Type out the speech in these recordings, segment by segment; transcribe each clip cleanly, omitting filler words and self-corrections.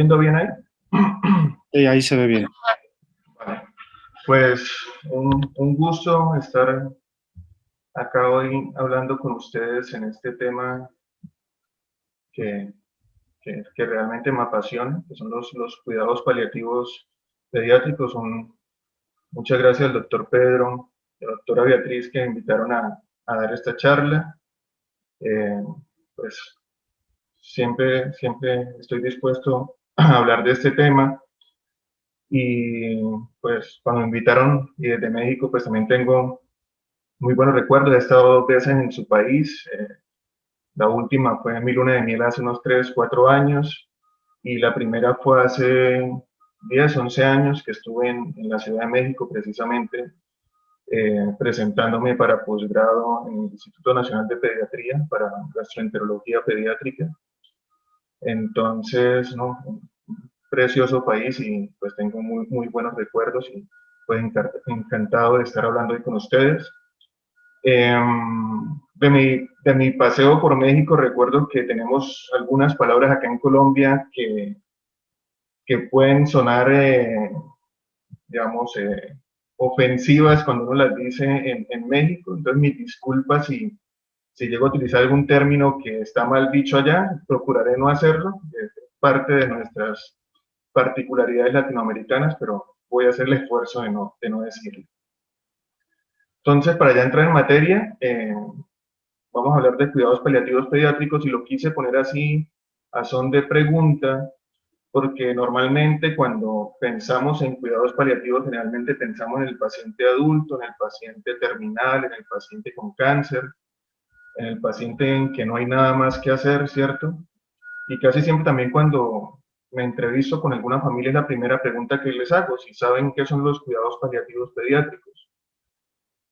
viendo bien ahí? Sí, ahí se ve bien. Vale. Pues un gusto estar acá hoy hablando con ustedes en este tema que, que realmente me apasiona, que son los cuidados paliativos pediátricos. Muchas gracias al doctor Pedro y a la doctora Beatriz que me invitaron a dar esta charla. Eh, pues siempre estoy dispuesto a hablar de este tema. Y pues cuando me invitaron y desde México, pues también tengo muy buenos recuerdos. He estado 2 veces en su país. La última fue en mi luna de miel hace unos 3, 4 años. Y la primera fue hace 10, 11 años que estuve en la Ciudad de México precisamente presentándome para posgrado en el Instituto Nacional de Pediatría para gastroenterología pediátrica. Entonces, no, precioso país y pues tengo muy buenos recuerdos y pues encantado de estar hablando hoy con ustedes. Eh, de mi paseo por México recuerdo que tenemos algunas palabras acá en Colombia que pueden sonar, digamos, ofensivas cuando uno las dice en México. Entonces, mis disculpas si llego a utilizar algún término que está mal dicho allá, procuraré no hacerlo. Es parte de nuestras particularidades latinoamericanas, pero voy a hacer el esfuerzo de no decirlo. Entonces, para ya entrar en materia, vamos a hablar de cuidados paliativos pediátricos y lo quise poner así a son de pregunta, porque normalmente cuando pensamos en cuidados paliativos, generalmente pensamos en el paciente adulto, en el paciente terminal, en el paciente con cáncer, en el paciente en que no hay nada más que hacer, ¿cierto? Y casi siempre también cuando me entrevisto con alguna familia es la primera pregunta que les hago, si saben qué son los cuidados paliativos pediátricos.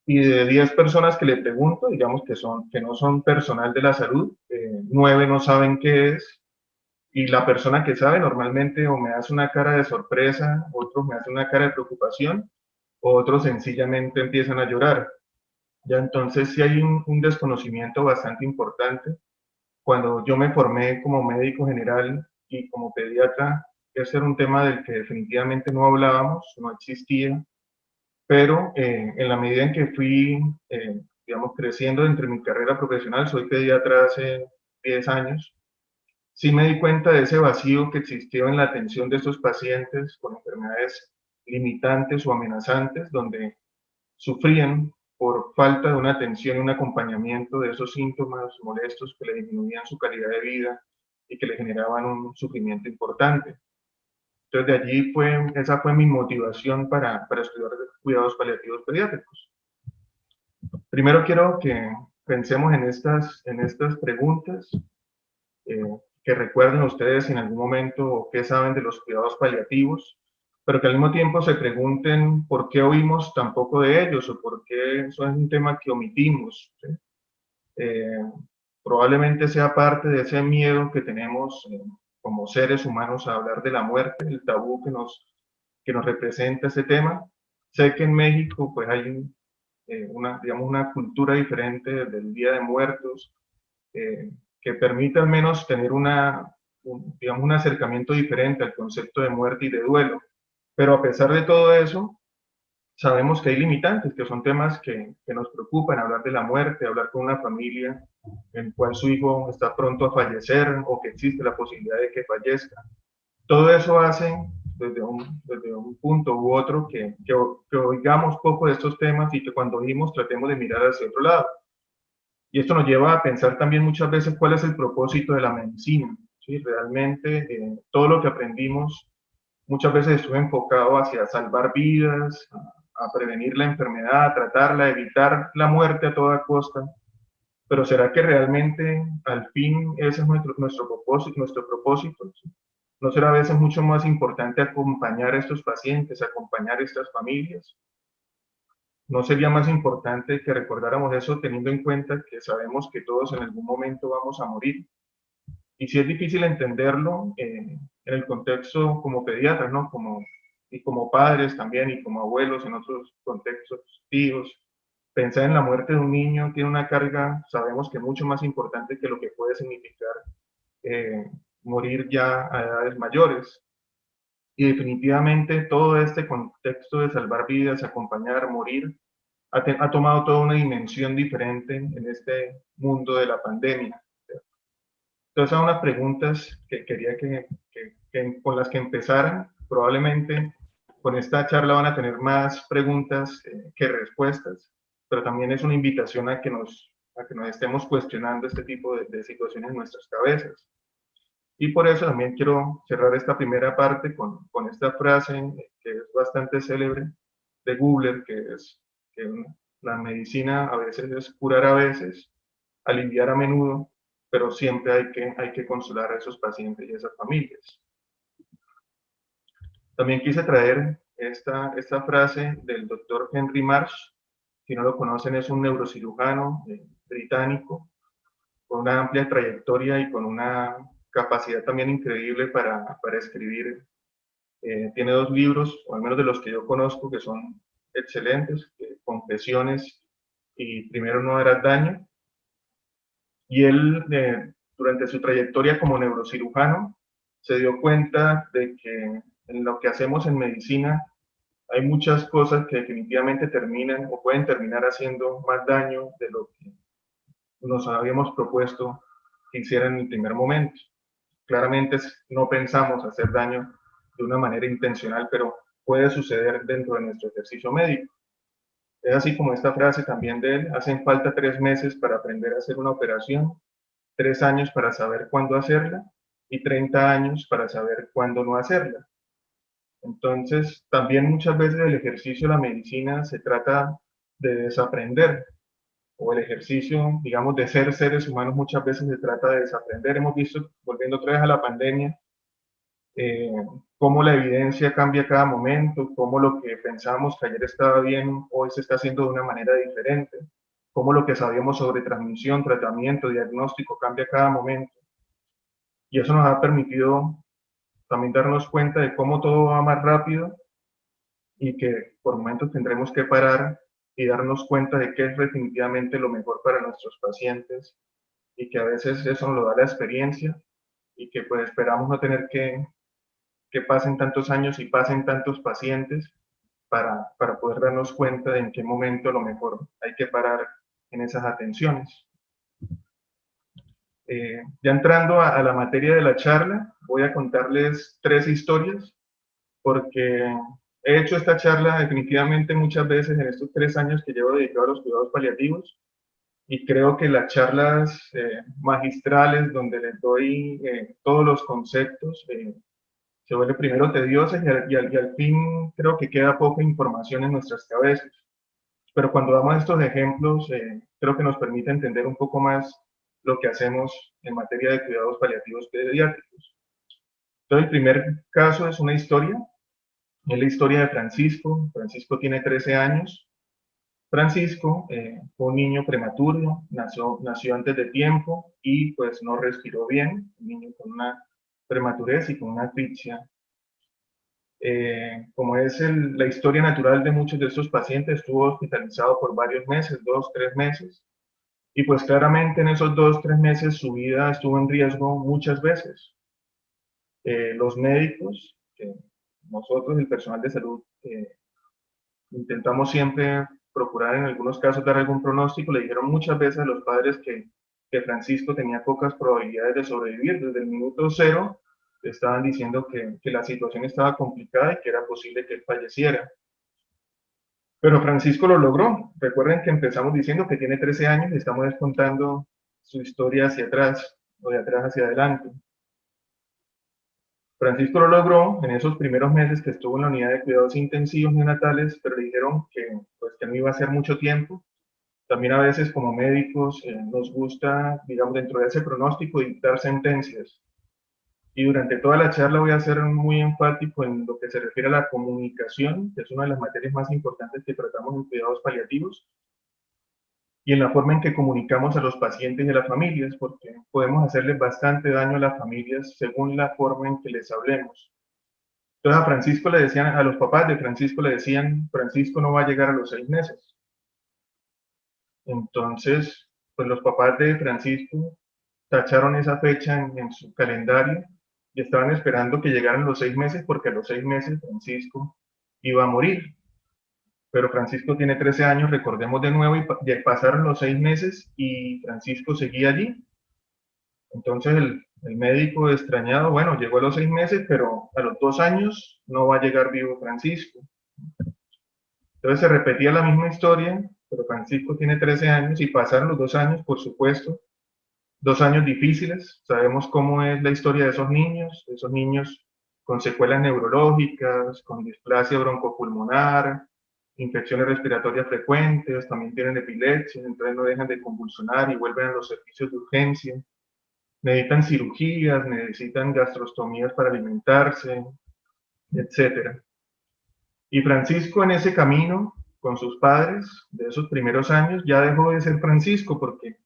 Y de 10 personas que le pregunto, digamos que no son personal de la salud, 9 no saben qué es, y la persona que sabe normalmente o me hace una cara de sorpresa, otros me hacen una cara de preocupación, o otros sencillamente empiezan a llorar. Ya entonces sí hay un desconocimiento bastante importante. Cuando yo me formé como médico general y como pediatra, ese era un tema del que definitivamente no hablábamos, no existía, pero en la medida en que fui, digamos, creciendo entre mi carrera profesional, soy pediatra hace 10 años, sí me di cuenta de ese vacío que existió en la atención de estos pacientes con enfermedades limitantes o amenazantes, donde sufrían por falta de una atención y un acompañamiento de esos síntomas molestos que le disminuían su calidad de vida y que le generaban un sufrimiento importante. Entonces, de allí esa fue mi motivación para estudiar cuidados paliativos pediátricos. Primero quiero que pensemos en estas preguntas, eh, que recuerden ustedes en algún momento qué saben de los cuidados paliativos, pero que al mismo tiempo se pregunten por qué oímos tan poco de ellos o por qué eso es un tema que omitimos, ¿sí? Eh, Probablemente sea parte de ese miedo que tenemos como seres humanos a hablar de la muerte, el tabú que nos representa ese tema. Sé que en México pues hay digamos, una cultura diferente del Día de Muertos, eh, que permite al menos tener digamos, un acercamiento diferente al concepto de muerte y de duelo. Pero a pesar de todo eso, sabemos que hay limitantes, que son temas que nos preocupan, hablar de la muerte, hablar con una familia en cual su hijo está pronto a fallecer o que existe la posibilidad de que fallezca. Todo eso hace desde un punto u otro que oigamos poco de estos temas y que cuando oímos tratemos de mirar hacia otro lado. Y esto nos lleva a pensar también muchas veces cuál es el propósito de la medicina. ¿Sí? Realmente todo lo que aprendimos muchas veces estuvo enfocado hacia salvar vidas, a prevenir la enfermedad, a tratarla, a evitar la muerte a toda costa. Pero ¿será que realmente al fin ese es nuestro propósito, nuestro propósito? ¿Sí? ¿No será a veces mucho más importante acompañar a estos pacientes, acompañar a estas familias? ¿No sería más importante que recordáramos eso teniendo en cuenta que sabemos que todos en algún momento vamos a morir? Y si es difícil entenderlo en el contexto como pediatras, ¿no? Y como padres también, y como abuelos en otros contextos, tíos, pensar en la muerte de un niño tiene una carga, sabemos que mucho más importante que lo que puede significar morir ya a edades mayores. Y definitivamente todo este contexto de salvar vidas, acompañar, morir, ha tomado toda una dimensión diferente en este mundo de la pandemia. Entonces, son unas preguntas que quería con las que empezaran. Probablemente con esta charla van a tener más preguntas que respuestas, pero también es una invitación a que nos estemos cuestionando este tipo de situaciones en nuestras cabezas. Y por eso también quiero cerrar esta primera parte con esta frase que es bastante célebre de Gubler, que es que la medicina a veces es curar a veces, aliviar a menudo, pero siempre hay que consolar a esos pacientes y a esas familias. También quise traer esta frase del doctor Henry Marsh. Si no lo conocen, es un neurocirujano británico con una amplia trayectoria y con una capacidad también increíble para escribir. Tiene 2 libros, o al menos de los que yo conozco, que son excelentes, Confesiones y Primero no harás daño. Y él, durante su trayectoria como neurocirujano, se dio cuenta de que en lo que hacemos en medicina hay muchas cosas que definitivamente terminan o pueden terminar haciendo más daño de lo que nos habíamos propuesto que hicieran en el primer momento. Claramente no pensamos hacer daño de una manera intencional, pero puede suceder dentro de nuestro ejercicio médico. Es así como esta frase también de él: hacen falta 3 meses para aprender a hacer una operación, 3 años para saber cuándo hacerla y 30 años para saber cuándo no hacerla. Entonces, también muchas veces el ejercicio de la medicina se trata de desaprender, o el ejercicio, digamos, de ser seres humanos muchas veces se trata de desaprender. Hemos visto, volviendo otra vez a la pandemia, eh, cómo la evidencia cambia cada momento, cómo lo que pensábamos que ayer estaba bien, hoy se está haciendo de una manera diferente, cómo lo que sabíamos sobre transmisión, tratamiento, diagnóstico cambia cada momento. Y eso nos ha permitido también darnos cuenta de cómo todo va más rápido y que por momentos tendremos que parar y darnos cuenta de qué es definitivamente lo mejor para nuestros pacientes, y que a veces eso nos lo da la experiencia, y que pues esperamos no tener que pasen tantos años y pasen tantos pacientes para poder darnos cuenta de en qué momento a lo mejor hay que parar en esas atenciones. Ya entrando a la materia de la charla, voy a contarles 3 historias, porque he hecho esta charla definitivamente muchas veces en estos 3 años que llevo dedicado a los cuidados paliativos, y creo que las charlas magistrales donde les doy todos los conceptos se vuelve primero tediosa y al fin creo que queda poca información en nuestras cabezas. Pero cuando damos estos ejemplos, creo que nos permite entender un poco más lo que hacemos en materia de cuidados paliativos pediátricos. Entonces, el primer caso es una historia, es la historia de Francisco. Francisco tiene 13 años. Francisco fue un niño prematuro, nació antes de tiempo y pues no respiró bien, un niño con una prematurez y con una asfixia. Como es la historia natural de muchos de estos pacientes, estuvo hospitalizado por varios meses, 2, 3 meses, y pues claramente en esos 2, 3 meses su vida estuvo en riesgo muchas veces. Los médicos, nosotros, el personal de salud, intentamos siempre procurar en algunos casos dar algún pronóstico. Le dijeron muchas veces a los padres que Francisco tenía pocas probabilidades de sobrevivir. Desde el minuto 0 estaban diciendo que la situación estaba complicada y que era posible que él falleciera. Pero Francisco lo logró. Recuerden que empezamos diciendo que tiene 13 años y estamos contando su historia hacia atrás, o de atrás hacia adelante. Francisco lo logró en esos primeros meses que estuvo en la unidad de cuidados intensivos neonatales, pero le dijeron pues, que no iba a ser mucho tiempo. También a veces como médicos nos gusta, digamos, dentro de ese pronóstico, dictar sentencias. Y durante toda la charla voy a ser muy enfático en lo que se refiere a la comunicación, que es una de las materias más importantes que tratamos en cuidados paliativos, y en la forma en que comunicamos a los pacientes y a las familias, porque podemos hacerles bastante daño a las familias según la forma en que les hablemos. Entonces a Francisco le decían, a los papás de Francisco le decían: Francisco no va a llegar a los 6 meses. Entonces, pues los papás de Francisco tacharon esa fecha en su calendario y estaban esperando que llegaran los 6 meses porque a los 6 meses Francisco iba a morir. Pero Francisco tiene 13 años, recordemos de nuevo, y pasaron los 6 meses y Francisco seguía allí. Entonces el médico extrañado, bueno, llegó a los 6 meses, pero a los 2 años no va a llegar vivo Francisco. Entonces se repetía la misma historia, pero Francisco tiene 13 años y pasaron los 2 años, por supuesto, 2 años difíciles. Sabemos cómo es la historia de esos niños con secuelas neurológicas, con displasia broncopulmonar, infecciones respiratorias frecuentes, también tienen epilepsia, entonces no dejan de convulsionar y vuelven a los servicios de urgencia. Necesitan cirugías, necesitan gastrostomías para alimentarse, etcétera. Y Francisco en ese camino con sus padres de esos primeros años ya dejó de ser Francisco porque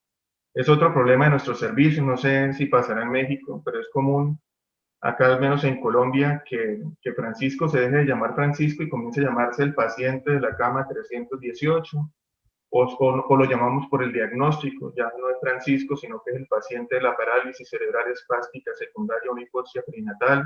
es otro problema de nuestro servicio, no sé si pasará en México, pero es común acá al menos en Colombia que Francisco se deje de llamar Francisco y comience a llamarse el paciente de la cama 318 o lo llamamos por el diagnóstico, ya no es Francisco, sino que es el paciente de la parálisis cerebral espástica secundaria a una hipoxia perinatal,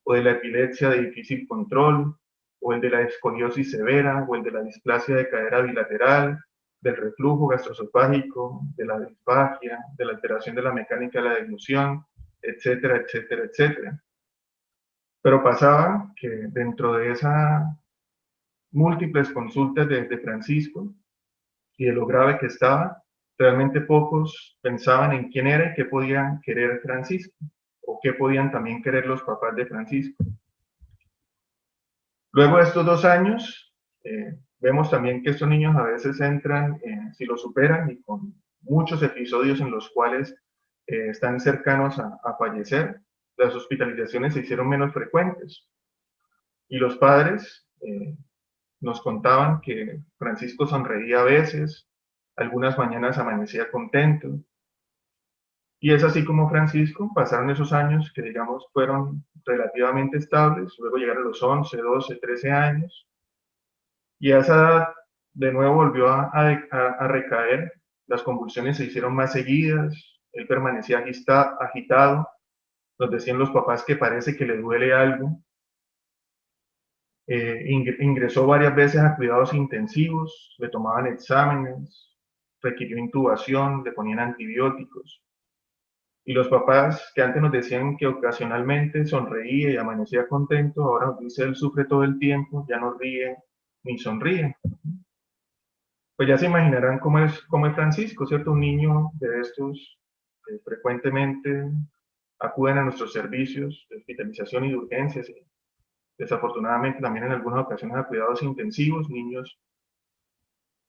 o de la epilepsia de difícil control, o el de la escoliosis severa, o el de la displasia de cadera bilateral, del reflujo gastroesofágico, de la disfagia, de la alteración de la mecánica de la deglución, etcétera, etcétera, etcétera. Pero pasaba que dentro de esas múltiples consultas de Francisco, y de lo grave que estaba, realmente pocos pensaban en quién era y qué podían querer Francisco, o qué podían también querer los papás de Francisco. Luego de estos 2 años, vemos también que estos niños a veces entran, si lo superan, y con muchos episodios en los cuales están cercanos a fallecer, las hospitalizaciones se hicieron menos frecuentes. Y los padres nos contaban que Francisco sonreía a veces, algunas mañanas amanecía contento. Y es así como Francisco pasaron esos años que, digamos, fueron relativamente estables, luego llegaron los 11, 12, 13 años, y a esa edad de nuevo volvió a recaer, las convulsiones se hicieron más seguidas, él permanecía agitado, nos decían los papás que parece que le duele algo, ingresó varias veces a cuidados intensivos, le tomaban exámenes, requirió intubación, le ponían antibióticos. Y los papás que antes nos decían que ocasionalmente sonreía y amanecía contento, ahora nos dice él sufre todo el tiempo, ya no ríe ni sonríe. Pues ya se imaginarán cómo es Francisco, ¿cierto? Un niño de estos que frecuentemente acuden a nuestros servicios de hospitalización y de urgencias, y desafortunadamente también en algunas ocasiones a cuidados intensivos, niños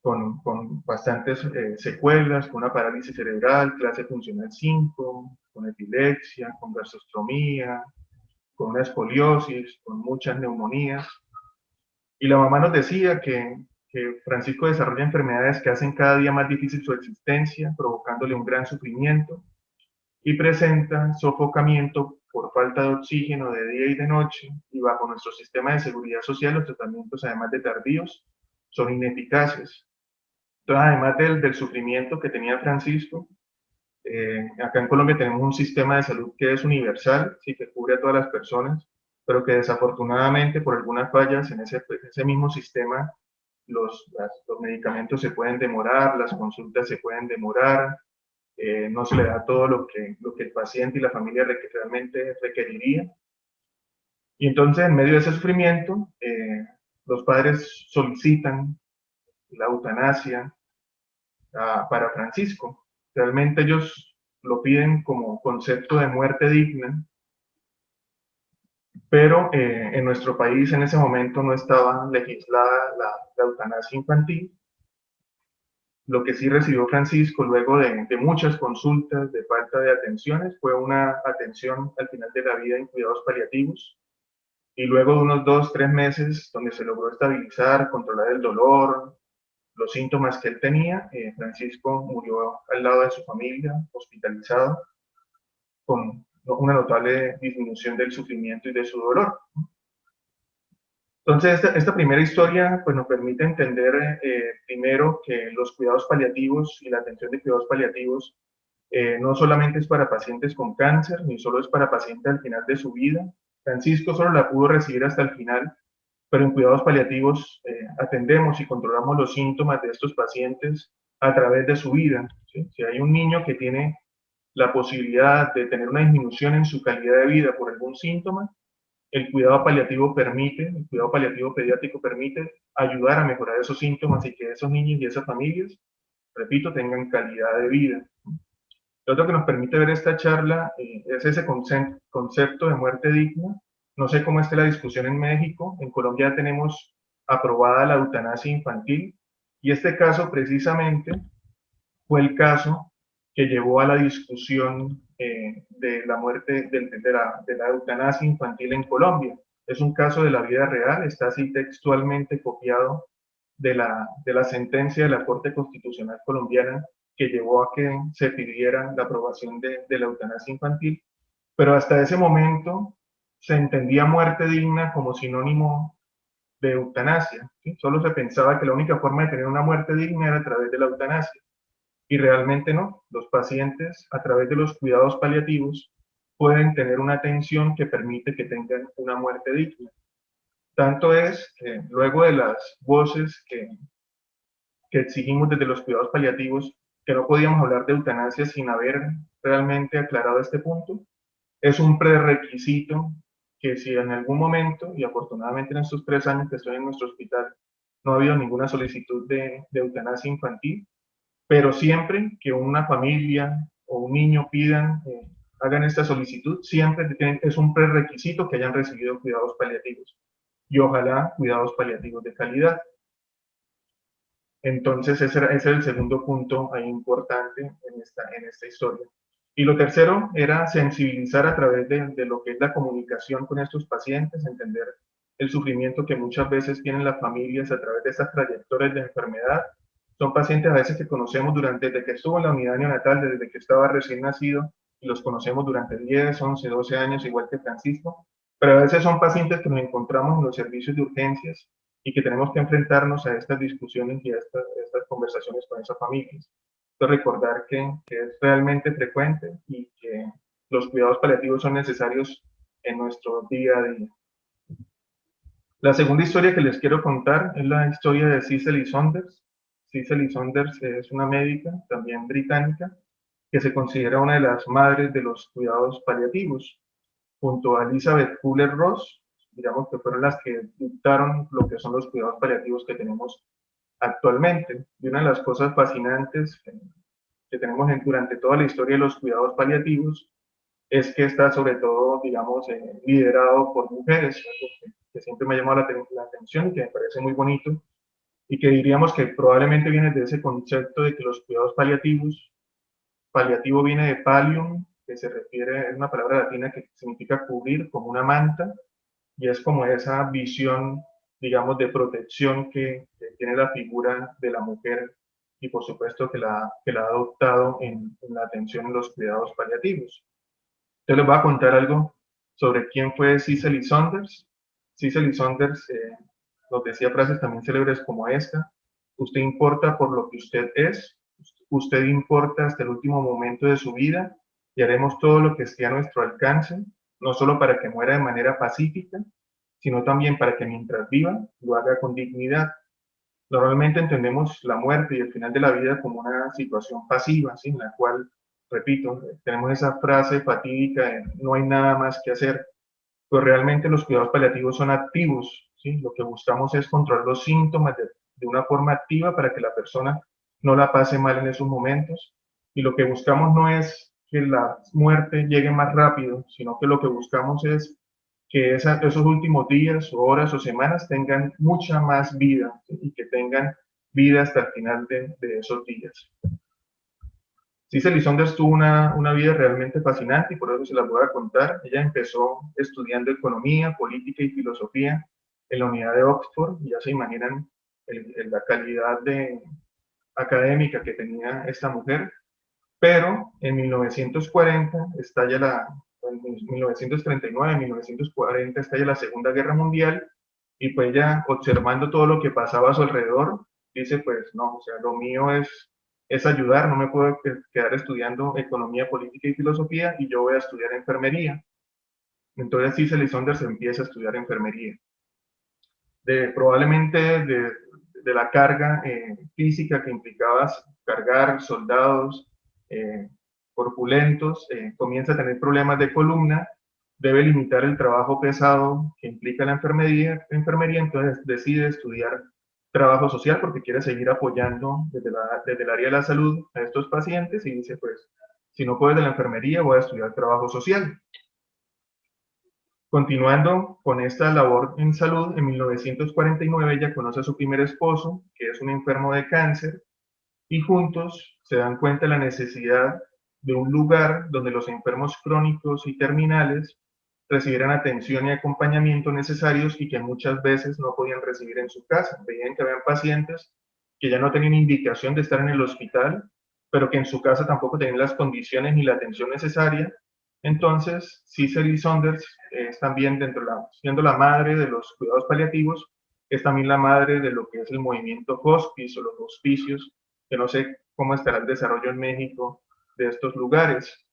con bastantes secuelas, con una parálisis cerebral, clase funcional 5, con epilepsia, con gastrostomía, con una escoliosis, con muchas neumonías. Y la mamá nos decía que Francisco desarrolla enfermedades que hacen cada día más difícil su existencia, provocándole un gran sufrimiento, y presenta sofocamiento por falta de oxígeno de día y de noche, y bajo nuestro sistema de seguridad social los tratamientos, además de tardíos, son ineficaces. Entonces, además del sufrimiento que tenía Francisco, acá en Colombia tenemos un sistema de salud que es universal, sí, que cubre a todas las personas, pero que desafortunadamente por algunas fallas en ese mismo sistema, los medicamentos se pueden demorar, las consultas se pueden demorar, no se le da todo lo que el paciente y la familia realmente requeriría. Y entonces, en medio de ese sufrimiento, los padres solicitan la eutanasia para Francisco. Realmente ellos lo piden como concepto de muerte digna, pero en nuestro país en ese momento no estaba legislada la eutanasia infantil. Lo que sí recibió Francisco luego de muchas consultas, de falta de atenciones, fue una atención al final de la vida en cuidados paliativos, y luego de unos 2, 3 meses donde se logró estabilizar, controlar el dolor, los síntomas que él tenía, Francisco murió al lado de su familia, hospitalizado, con una notable disminución del sufrimiento y de su dolor. Entonces, esta primera historia pues, nos permite entender primero que los cuidados paliativos y la atención de cuidados paliativos No solamente es para pacientes con cáncer, ni solo es para pacientes al final de su vida. Francisco solo la pudo recibir hasta el final, pero en cuidados paliativos atendemos y controlamos los síntomas de estos pacientes a través de su vida. ¿Sí? Si hay un niño que tiene la posibilidad de tener una disminución en su calidad de vida por algún síntoma, el cuidado paliativo permite, el cuidado paliativo pediátrico permite ayudar a mejorar esos síntomas y que esos niños y esas familias, repito, tengan calidad de vida. Lo otro que nos permite ver esta charla es ese concepto de muerte digna. No sé cómo esté la discusión en México. En Colombia ya tenemos aprobada la eutanasia infantil y este caso precisamente fue el caso que llevó a la discusión de la muerte, de la eutanasia infantil en Colombia. Es un caso de la vida real, está así textualmente copiado de la sentencia de la Corte Constitucional colombiana que llevó a que se pidiera la aprobación de la eutanasia infantil, pero hasta ese momento se entendía muerte digna como sinónimo de eutanasia. ¿Sí? Solo se pensaba que la única forma de tener una muerte digna era a través de la eutanasia. Y realmente no. Los pacientes, a través de los cuidados paliativos, pueden tener una atención que permite que tengan una muerte digna. Tanto es que luego de las voces que exigimos desde los cuidados paliativos, que no podíamos hablar de eutanasia sin haber realmente aclarado este punto, es un prerequisito que si en algún momento, y afortunadamente en estos 3 años que estoy en nuestro hospital, no ha habido ninguna solicitud de eutanasia infantil, pero siempre que una familia o un niño pidan, hagan esta solicitud, siempre es un prerequisito que hayan recibido cuidados paliativos y ojalá cuidados paliativos de calidad. Entonces, ese es el segundo punto ahí importante en esta historia. Y lo tercero era sensibilizar a través de lo que es la comunicación con estos pacientes, entender el sufrimiento que muchas veces tienen las familias a través de esas trayectorias de enfermedad. Son pacientes a veces que conocemos desde que estuvo en la unidad neonatal, desde que estaba recién nacido, y los conocemos durante 10, 11, 12 años, igual que Francisco, pero a veces son pacientes que nos encontramos en los servicios de urgencias y que tenemos que enfrentarnos a estas discusiones y a estas conversaciones con esas familias. Entonces, recordar que es realmente frecuente y que los cuidados paliativos son necesarios en nuestro día a día. La segunda historia que les quiero contar es la historia de Cicely Saunders. Cicely Saunders es una médica, también británica, que se considera una de las madres de los cuidados paliativos, junto a Elizabeth Kubler-Ross, digamos que fueron las que dictaron lo que son los cuidados paliativos que tenemos actualmente. Y una de las cosas fascinantes que tenemos durante toda la historia de los cuidados paliativos es que está sobre todo, digamos, liderado por mujeres, algo que siempre me ha llamado la atención y que me parece muy bonito, y que diríamos que probablemente viene de ese concepto de que los cuidados paliativos, paliativo viene de pallium, que se refiere, es una palabra latina que significa cubrir como una manta, y es como esa visión, digamos, de protección que tiene la figura de la mujer y por supuesto que la ha adoptado en la atención en los cuidados paliativos. Yo les voy a contar algo sobre quién fue Cicely Saunders. Cicely Saunders nos decía frases también célebres como esta: usted importa por lo que usted es, usted importa hasta el último momento de su vida y haremos todo lo que esté a nuestro alcance, no solo para que muera de manera pacífica, sino también para que mientras viva lo haga con dignidad. Normalmente entendemos la muerte y el final de la vida como una situación pasiva, ¿sí? En la cual, repito, tenemos esa frase fatídica de no hay nada más que hacer, pero realmente los cuidados paliativos son activos, ¿sí? Lo que buscamos es controlar los síntomas de una forma activa para que la persona no la pase mal en esos momentos, y lo que buscamos no es que la muerte llegue más rápido, sino que lo que buscamos es que esos últimos días o horas o semanas tengan mucha más vida, ¿sí? Y que tengan vida hasta el final de esos días. Cicely Saunders tuvo una vida realmente fascinante y por eso se la voy a contar. Ella empezó estudiando economía, política y filosofía en la unidad de Oxford, y ya se imaginan la calidad académica que tenía esta mujer, pero en 1940 estalla en 1939, 1940 estalla la Segunda Guerra Mundial, y pues ella, observando todo lo que pasaba a su alrededor, dice, pues no, o sea, lo mío es es ayudar, no me puedo quedar estudiando economía, política y filosofía y yo voy a estudiar enfermería. Entonces Cicely Saunders empieza a estudiar enfermería. Probablemente de la carga física que implicaba cargar soldados corpulentos, comienza a tener problemas de columna, debe limitar el trabajo pesado que implica la enfermería, entonces decide estudiar trabajo social porque quiere seguir apoyando desde el área de la salud a estos pacientes y dice, pues, si no puedo de la enfermería, voy a estudiar trabajo social. Continuando con esta labor en salud, en 1949 ella conoce a su primer esposo, que es un enfermo de cáncer, y juntos se dan cuenta de la necesidad de un lugar donde los enfermos crónicos y terminales recibieran atención y acompañamiento necesarios y que muchas veces no podían recibir en su casa. Veían que habían pacientes que ya no tenían indicación de estar en el hospital, pero que en su casa tampoco tenían las condiciones ni la atención necesaria. Entonces, Cicely Saunders es también, siendo la madre de los cuidados paliativos, es también la madre de lo que es el movimiento hospice o los hospicios, que no sé cómo estará el desarrollo en México de estos lugares.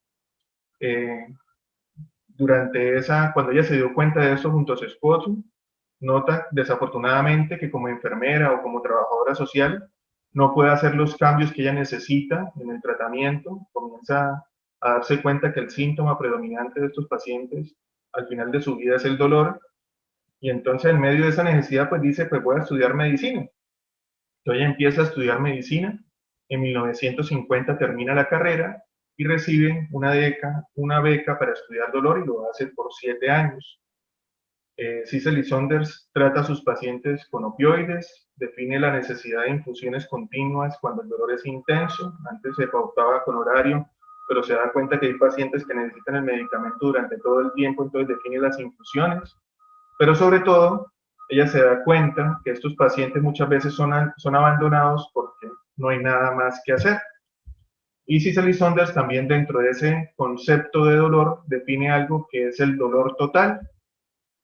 Cuando ella se dio cuenta de eso junto a su esposo, nota desafortunadamente que como enfermera o como trabajadora social no puede hacer los cambios que ella necesita en el tratamiento, comienza a darse cuenta que el síntoma predominante de estos pacientes al final de su vida es el dolor, y entonces en medio de esa necesidad pues dice, pues voy a estudiar medicina. Entonces ella empieza a estudiar medicina, en 1950 termina la carrera y recibe una beca para estudiar dolor y lo hace por 7 años. Cicely Saunders trata a sus pacientes con opioides, define la necesidad de infusiones continuas cuando el dolor es intenso, antes se pautaba con horario, pero se da cuenta que hay pacientes que necesitan el medicamento durante todo el tiempo, entonces define las infusiones, pero sobre todo ella se da cuenta que estos pacientes muchas veces son abandonados porque no hay nada más que hacer. Y Cicely Saunders también dentro de ese concepto de dolor define algo que es el dolor total,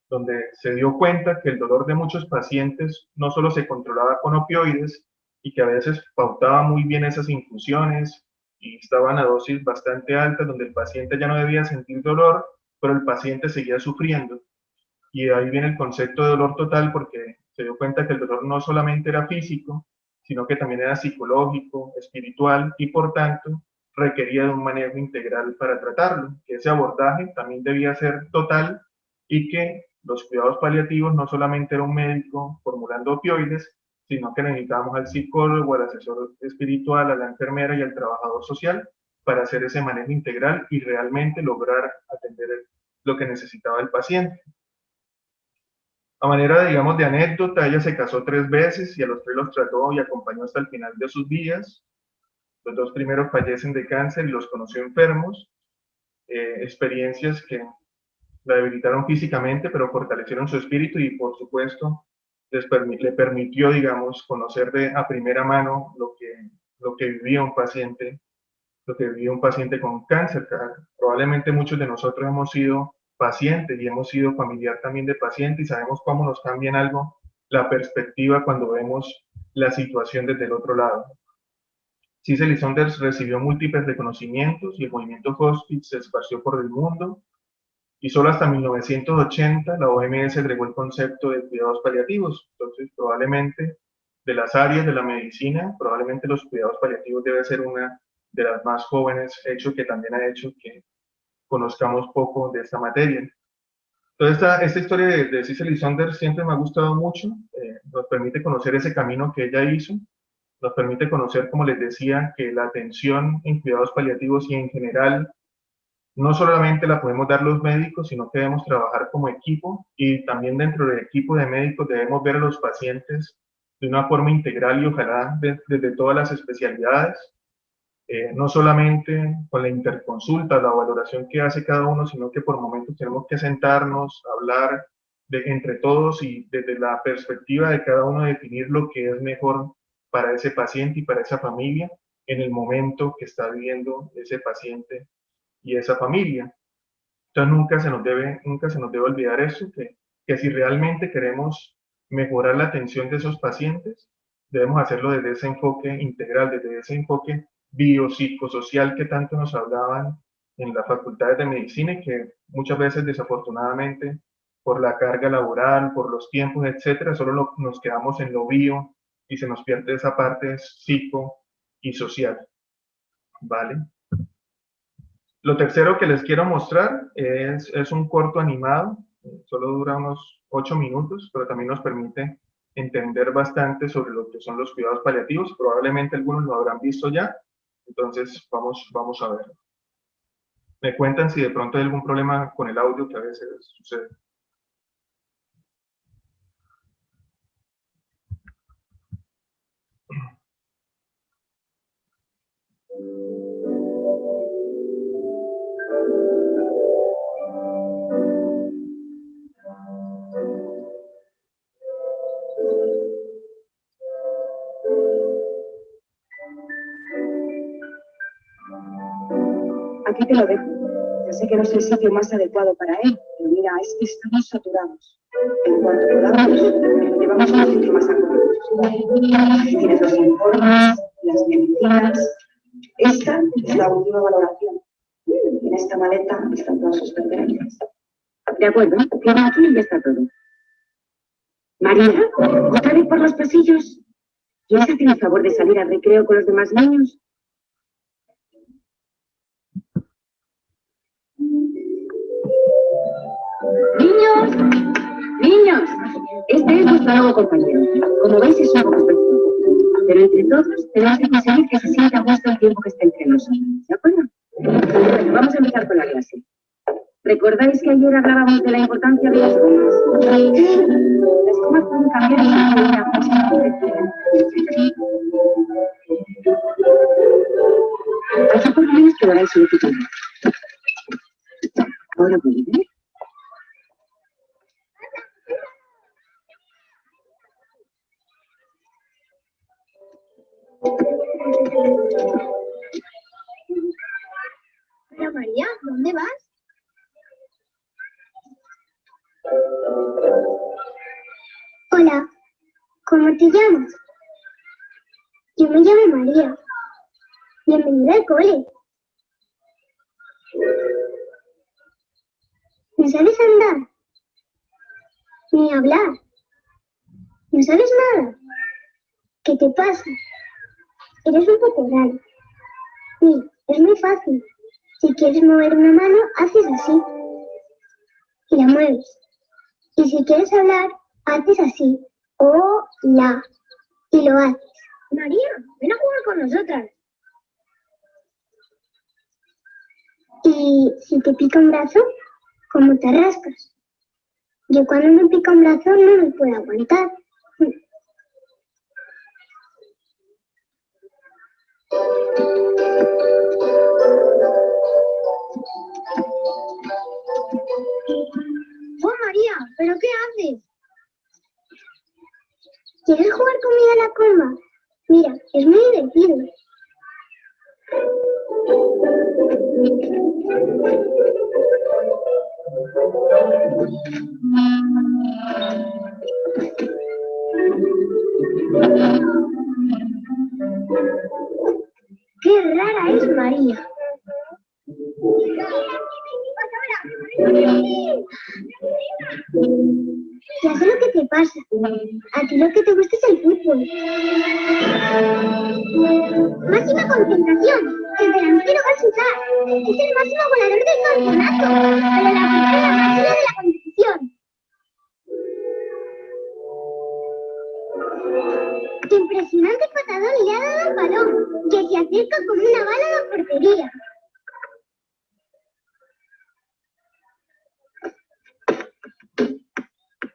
donde se dio cuenta que el dolor de muchos pacientes no solo se controlaba con opioides y que a veces pautaba muy bien esas infusiones y estaban a dosis bastante altas, donde el paciente ya no debía sentir dolor, pero el paciente seguía sufriendo. Y ahí viene el concepto de dolor total porque se dio cuenta que el dolor no solamente era físico, sino que también era psicológico, espiritual y por tanto requería de un manejo integral para tratarlo, que ese abordaje también debía ser total y que los cuidados paliativos no solamente era un médico formulando opioides, sino que necesitábamos al psicólogo, al asesor espiritual, a la enfermera y al trabajador social para hacer ese manejo integral y realmente lograr atender lo que necesitaba el paciente. A manera, digamos, de anécdota, ella se casó 3 veces y a los 3 los trató y acompañó hasta el final de sus días. Los 2 primeros fallecen de cáncer y los conoció enfermos. Experiencias que la debilitaron físicamente, pero fortalecieron su espíritu y, por supuesto, le permitió, digamos, conocer a primera mano lo que vivía un paciente, lo que vivía un paciente con cáncer. Probablemente muchos de nosotros hemos sido pacientes y hemos sido familiar también de pacientes y sabemos cómo nos cambia en algo la perspectiva cuando vemos la situación desde el otro lado. Cicely Saunders recibió múltiples reconocimientos y el movimiento hospice se esparció por el mundo y solo hasta 1980 la OMS agregó el concepto de cuidados paliativos. Entonces, probablemente de las áreas de la medicina, probablemente los cuidados paliativos debe ser una de las más jóvenes, hecho que también ha hecho que conozcamos poco de esta materia. Toda esta historia de Cicely Saunders siempre me ha gustado mucho, nos permite conocer ese camino que ella hizo, nos permite conocer, como les decía, que la atención en cuidados paliativos y en general no solamente la podemos dar los médicos, sino que debemos trabajar como equipo y también dentro del equipo de médicos debemos ver a los pacientes de una forma integral y ojalá desde todas las especialidades, no solamente con la interconsulta, la valoración que hace cada uno, sino que por momentos tenemos que sentarnos, hablar entre todos y desde la perspectiva de cada uno definir lo que es mejor para ese paciente y para esa familia en el momento que está viviendo ese paciente y esa familia. Entonces nunca se nos debe olvidar eso, que si realmente queremos mejorar la atención de esos pacientes, debemos hacerlo desde ese enfoque integral, desde ese enfoque biopsicosocial que tanto nos hablaban en las facultades de medicina y que muchas veces desafortunadamente por la carga laboral, por los tiempos, etcétera, solo nos quedamos en lo bio y se nos pierde esa parte psico y social, ¿vale? Lo tercero que les quiero mostrar es un corto animado, solo dura unos 8 minutos, pero también nos permite entender bastante sobre lo que son los cuidados paliativos. Probablemente algunos lo habrán visto ya, entonces vamos a verlo. Me cuentan si de pronto hay algún problema con el audio, que a veces sucede. Aquí te lo dejo. Ya sé que no es el sitio más adecuado para él, pero mira, es que estamos saturados. En cuanto podamos, lo llevamos a un sitio más acogedor. Tienes los informes, las medicinas. Esta es la última valoración. En esta maleta están todas sus pertenencias. De acuerdo, firma aquí y ya está todo. María, ¿otra vez por los pasillos? ¿Quieres hacer el favor de salir al recreo con los demás niños? ¡Niños! Este es vuestro nuevo compañero. Como veis, es un poco especial. Pero entre todos tenemos que conseguir que se sienta a gusto el tiempo que esté entre nosotros. ¿De acuerdo? Bueno, vamos a empezar con la clase. ¿Recordáis que ayer hablábamos de la importancia de las comas? Las comas pueden cambiar el sentido de una frase. Así por lo menos quedaréis solicitando. Ahora podéis ver. Pero María, ¿dónde vas? Hola, ¿cómo te llamas? Yo me llamo María. Bienvenida al cole. ¿No sabes andar? Ni hablar. ¿No sabes nada? ¿Qué te pasa? Eres un poco raro. Mira, es muy fácil. Si quieres mover una mano, haces así. Y la mueves. Y si quieres hablar, haces así. Hola. Y lo haces. María, ven a jugar con nosotras. Y si te pica un brazo, ¿cómo te rascas? Yo cuando me pica un brazo no me puedo aguantar. ¡Oh, María! ¿Pero qué haces? ¿Quieres jugar conmigo a la comba? Mira, es muy divertido. ¡Qué rara es María! Ya sé lo que te pasa. A ti lo que te gusta es el fútbol. Máxima concentración. El delantero va a chutar. Es el máximo goleador del campeonato. Pero la primera máxima de la competición. Impresionante patadón le ha dado al balón, que se acerca como una bala a la portería.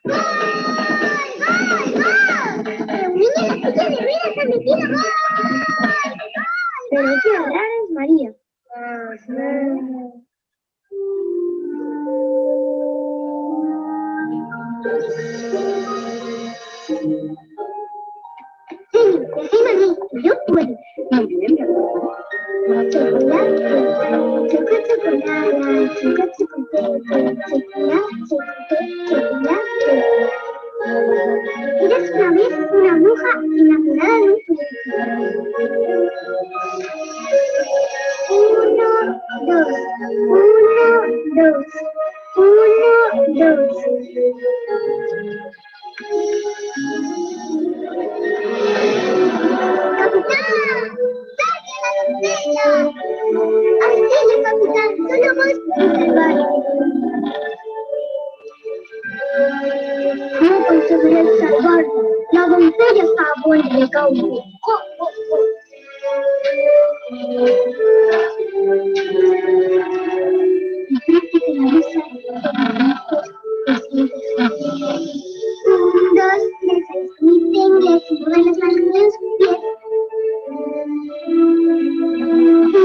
¡Gol! ¡Gol! ¡Gol! Pero un niño en la silla de ruedas ha metido gol. ¡Gol! Pero qué rara es María. Señor, déjeme a mí, yo puedo. Muy bien, de acuerdo. Chocolate, chocolate, chocolate, chocolate, chocolate. ¿Quieres una vez una bruja enamorada de un príncipe. 1, 2, 1, 2, 1, 2. ¡Capitán! ¡Saquen la doncella! ¡Auxilio, capitán! ¡Solo vos podés salvarme! No conseguiré salvarla. La doncella está a buen recaudo. El príncipe la besa y siente fácil. 1, 2, 3, escribe inglés y mueve las manos en sus pies. 1,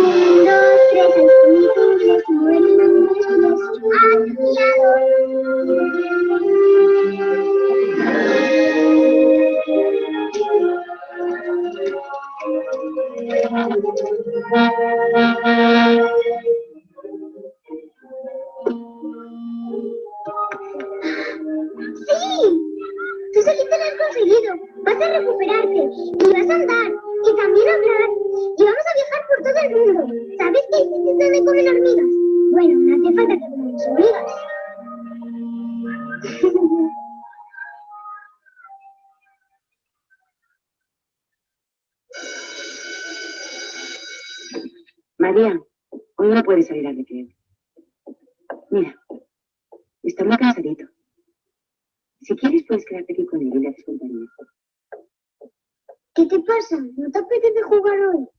2, 3, escribe inglés y mueve las manos en sus pies. ¡Admirador! ¡Sí! Tú solito lo has conseguido. Vas a recuperarte y vas a andar y también a hablar y vamos a viajar por todo el mundo. ¿Sabes que hay sitios donde comen hormigas? Bueno, no hace falta que comamos hormigas. María, hoy no puedes salir al recreo. Mira, está muy cansadito. Si quieres, puedes quedarte aquí con él y le haces compañía. ¿Qué te pasa? ¿No te apetece jugar hoy?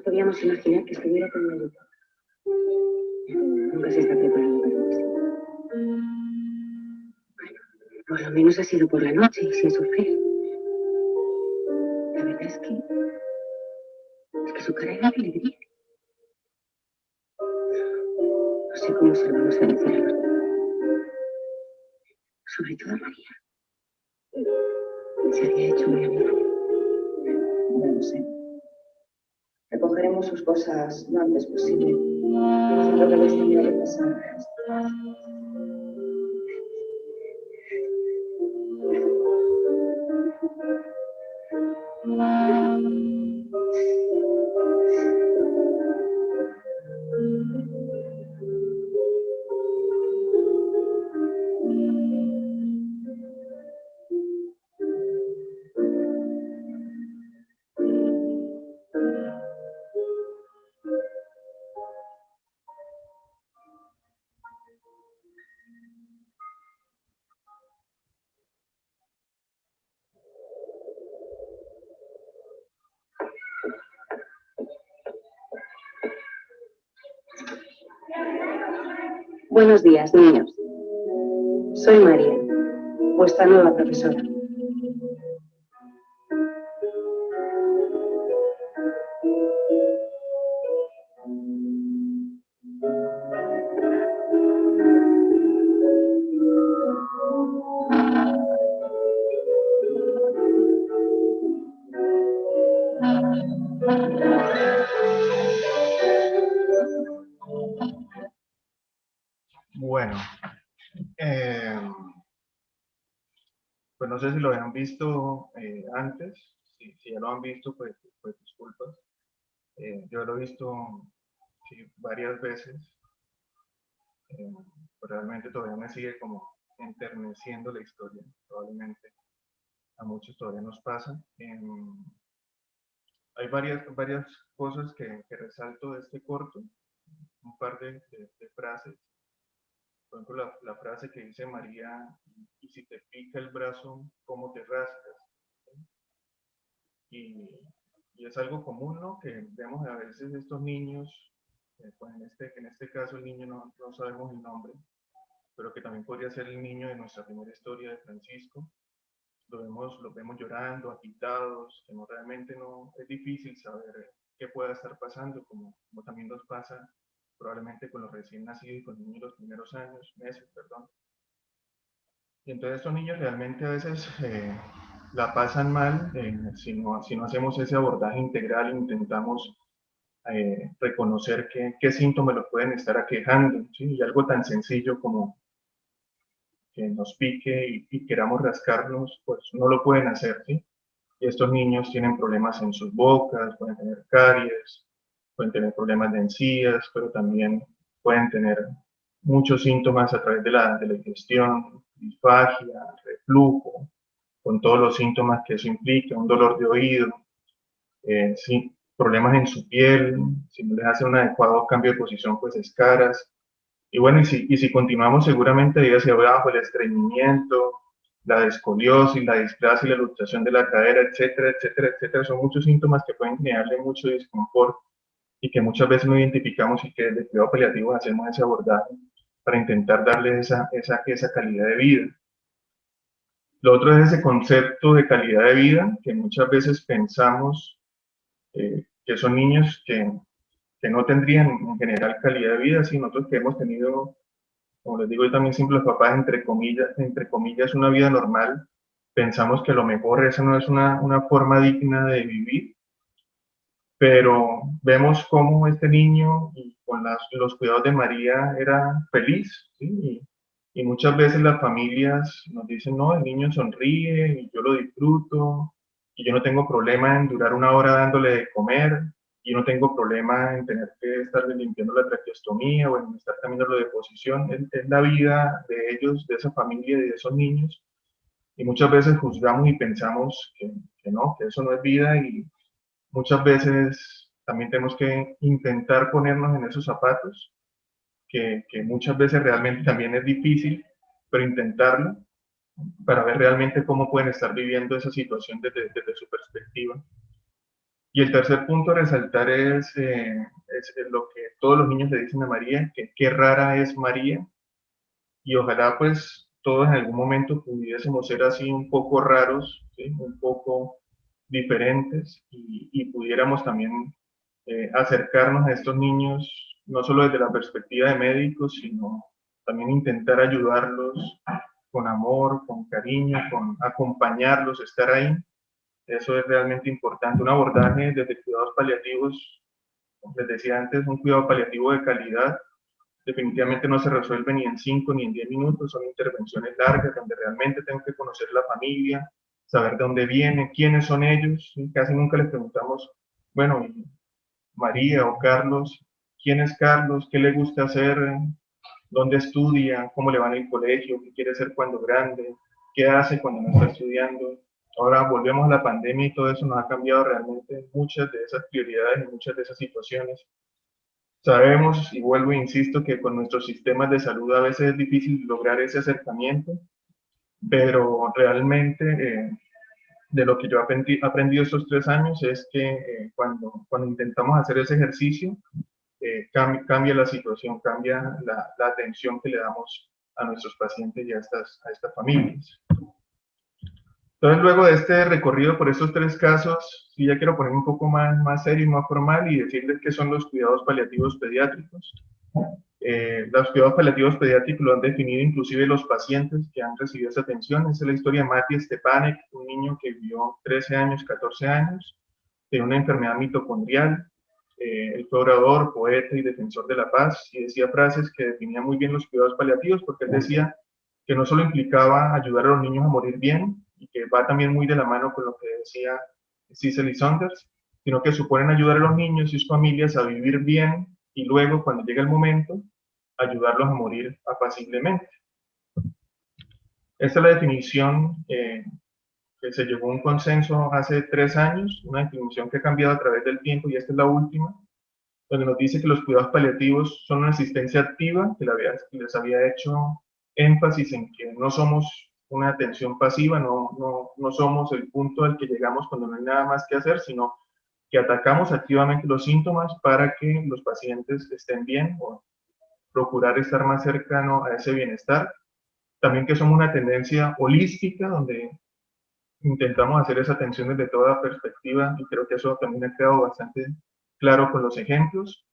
podíamos imaginar que estuviera tan malito. Nunca se está preparado para eso. Bueno, por lo menos ha sido por la noche y sin sufrir. La verdad es que su cara era de alegría. No sé cómo se lo vamos a decir a los demás. Sobre todo a María. Se había hecho muy amiga. No lo sé. Recogeremos sus cosas lo antes posible. Siento que les tenía que pasar. Buenos días, niños. Soy María, vuestra nueva profesora. Bueno, pues no sé si lo habían visto antes. Si ya lo han visto, pues disculpas. Yo lo he visto sí, varias veces. Pues realmente todavía me sigue como enterneciendo la historia. Probablemente a muchos todavía nos pasa. Hay varias cosas que resalto de este corto, un par de frases. Por ejemplo, la frase que dice María, y si te pica el brazo, ¿cómo te rascas? Y es algo común, ¿no? Que vemos a veces estos niños, pues en este caso el niño no sabemos el nombre, pero que también podría ser el niño de nuestra primera historia de Francisco. Los vemos llorando, agitados, que realmente no es difícil saber qué pueda estar pasando, como también nos pasa probablemente con los recién nacidos y con los niños los primeros meses, perdón. Y entonces estos niños realmente a veces la pasan mal si no hacemos ese abordaje integral, intentamos reconocer qué síntomas los pueden estar aquejando, ¿sí? Y algo tan sencillo como que nos pique y queramos rascarnos, pues no lo pueden hacer, ¿sí? Y estos niños tienen problemas en sus bocas, pueden tener caries, pueden tener problemas de encías, pero también pueden tener muchos síntomas a través de la digestión, disfagia, reflujo, con todos los síntomas que eso implica, un dolor de oído, sí, problemas en su piel, si no les hace un adecuado cambio de posición, pues escaras. Y bueno, y si continuamos seguramente ahí hacia abajo, el estreñimiento, la escoliosis, la displasia y la luxación de la cadera, etcétera, etcétera, etcétera, son muchos síntomas que pueden generarle mucho desconfort y que muchas veces no identificamos y que desde el cuidado paliativo hacemos ese abordaje para intentar darle esa calidad de vida. Lo otro es ese concepto de calidad de vida que muchas veces pensamos que son niños que no tendrían en general calidad de vida, sino nosotros que hemos tenido, como les digo yo también simples papás, entre comillas, una vida normal, pensamos que a lo mejor esa no es una forma digna de vivir, pero vemos cómo este niño y con los cuidados de María era feliz, ¿sí? Y muchas veces las familias nos dicen, no, el niño sonríe y yo lo disfruto, y yo no tengo problema en durar una hora dándole de comer, y no tengo problema en tener que estarle limpiando la traqueostomía o en estar cambiando de posición. Es la vida de ellos, de esa familia y de esos niños. Y muchas veces juzgamos y pensamos que no, que eso no es vida, y muchas veces también tenemos que intentar ponernos en esos zapatos, que muchas veces realmente también es difícil, pero intentarlo para ver realmente cómo pueden estar viviendo esa situación desde su perspectiva. Y el tercer punto a resaltar es lo que todos los niños le dicen a María, que qué rara es María, y ojalá pues todos en algún momento pudiésemos ser así un poco raros, ¿sí? Un poco diferentes y pudiéramos también acercarnos a estos niños, no solo desde la perspectiva de médicos, sino también intentar ayudarlos con amor, con cariño, con acompañarlos, estar ahí. Eso es realmente importante. Un abordaje desde cuidados paliativos, como les decía antes, un cuidado paliativo de calidad, definitivamente no se resuelve ni en 5 ni en 10 minutos, son intervenciones largas donde realmente tengo que conocer la familia, saber de dónde viene, quiénes son ellos. Casi nunca les preguntamos, bueno, María o Carlos, ¿quién es Carlos? ¿Qué le gusta hacer? ¿Dónde estudia? ¿Cómo le va en el colegio? ¿Qué quiere ser cuando grande? ¿Qué hace cuando no está estudiando? Ahora volvemos a la pandemia y todo eso nos ha cambiado realmente muchas de esas prioridades y muchas de esas situaciones. Sabemos, y vuelvo e insisto, que con nuestros sistemas de salud a veces es difícil lograr ese acercamiento, pero realmente de lo que yo he aprendido estos 3 años es que cuando intentamos hacer ese ejercicio, cambia la situación, cambia la atención que le damos a nuestros pacientes y a estas familias. Entonces, luego de este recorrido por estos 3 casos, sí ya quiero poner un poco más serio y más formal y decirles qué son los cuidados paliativos pediátricos. Los cuidados paliativos pediátricos lo han definido inclusive los pacientes que han recibido esa atención. Esa es la historia de Mati Stepanek, un niño que vivió 13 años, 14 años, de una enfermedad mitocondrial. Él fue orador, poeta y defensor de la paz, y decía frases que definían muy bien los cuidados paliativos, porque él decía que no solo implicaba ayudar a los niños a morir bien, y que va también muy de la mano con lo que decía Cicely Saunders, sino que suponen ayudar a los niños y sus familias a vivir bien, y luego, cuando llega el momento, ayudarlos a morir apaciblemente. Esta es la definición que se llegó a un consenso hace 3 años, una definición que ha cambiado a través del tiempo, y esta es la última, donde nos dice que los cuidados paliativos son una asistencia activa, que les había hecho énfasis en que no somos una atención pasiva, no somos el punto al que llegamos cuando no hay nada más que hacer, sino que atacamos activamente los síntomas para que los pacientes estén bien o procurar estar más cercano a ese bienestar. También que somos una tendencia holística, donde intentamos hacer esa atención desde toda perspectiva, y creo que eso también ha quedado bastante claro con los ejemplos,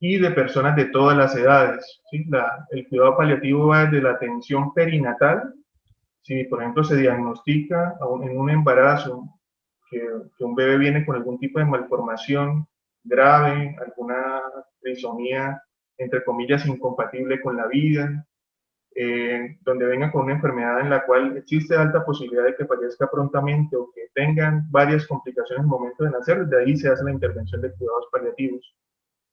y de personas de todas las edades, ¿sí? El cuidado paliativo va desde la atención perinatal. Si, por ejemplo, se diagnostica en un embarazo que un bebé viene con algún tipo de malformación grave, alguna trisomía, entre comillas, incompatible con la vida, donde vengan con una enfermedad en la cual existe alta posibilidad de que fallezca prontamente o que tengan varias complicaciones en el momento de nacer, de ahí se hace la intervención de cuidados paliativos.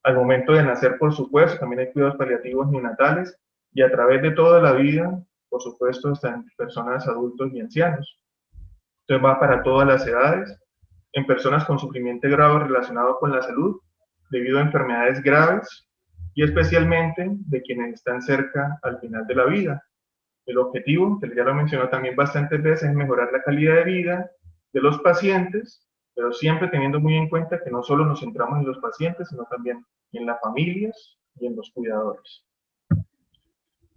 Al momento de nacer, por supuesto, también hay cuidados paliativos neonatales, y a través de toda la vida, por supuesto, están personas, adultos y ancianos. Entonces va para todas las edades, en personas con sufrimiento grave relacionado con la salud, debido a enfermedades graves, y especialmente de quienes están cerca al final de la vida. El objetivo, que ya lo mencionó también bastantes veces, es mejorar la calidad de vida de los pacientes, pero siempre teniendo muy en cuenta que no solo nos centramos en los pacientes, sino también en las familias y en los cuidadores.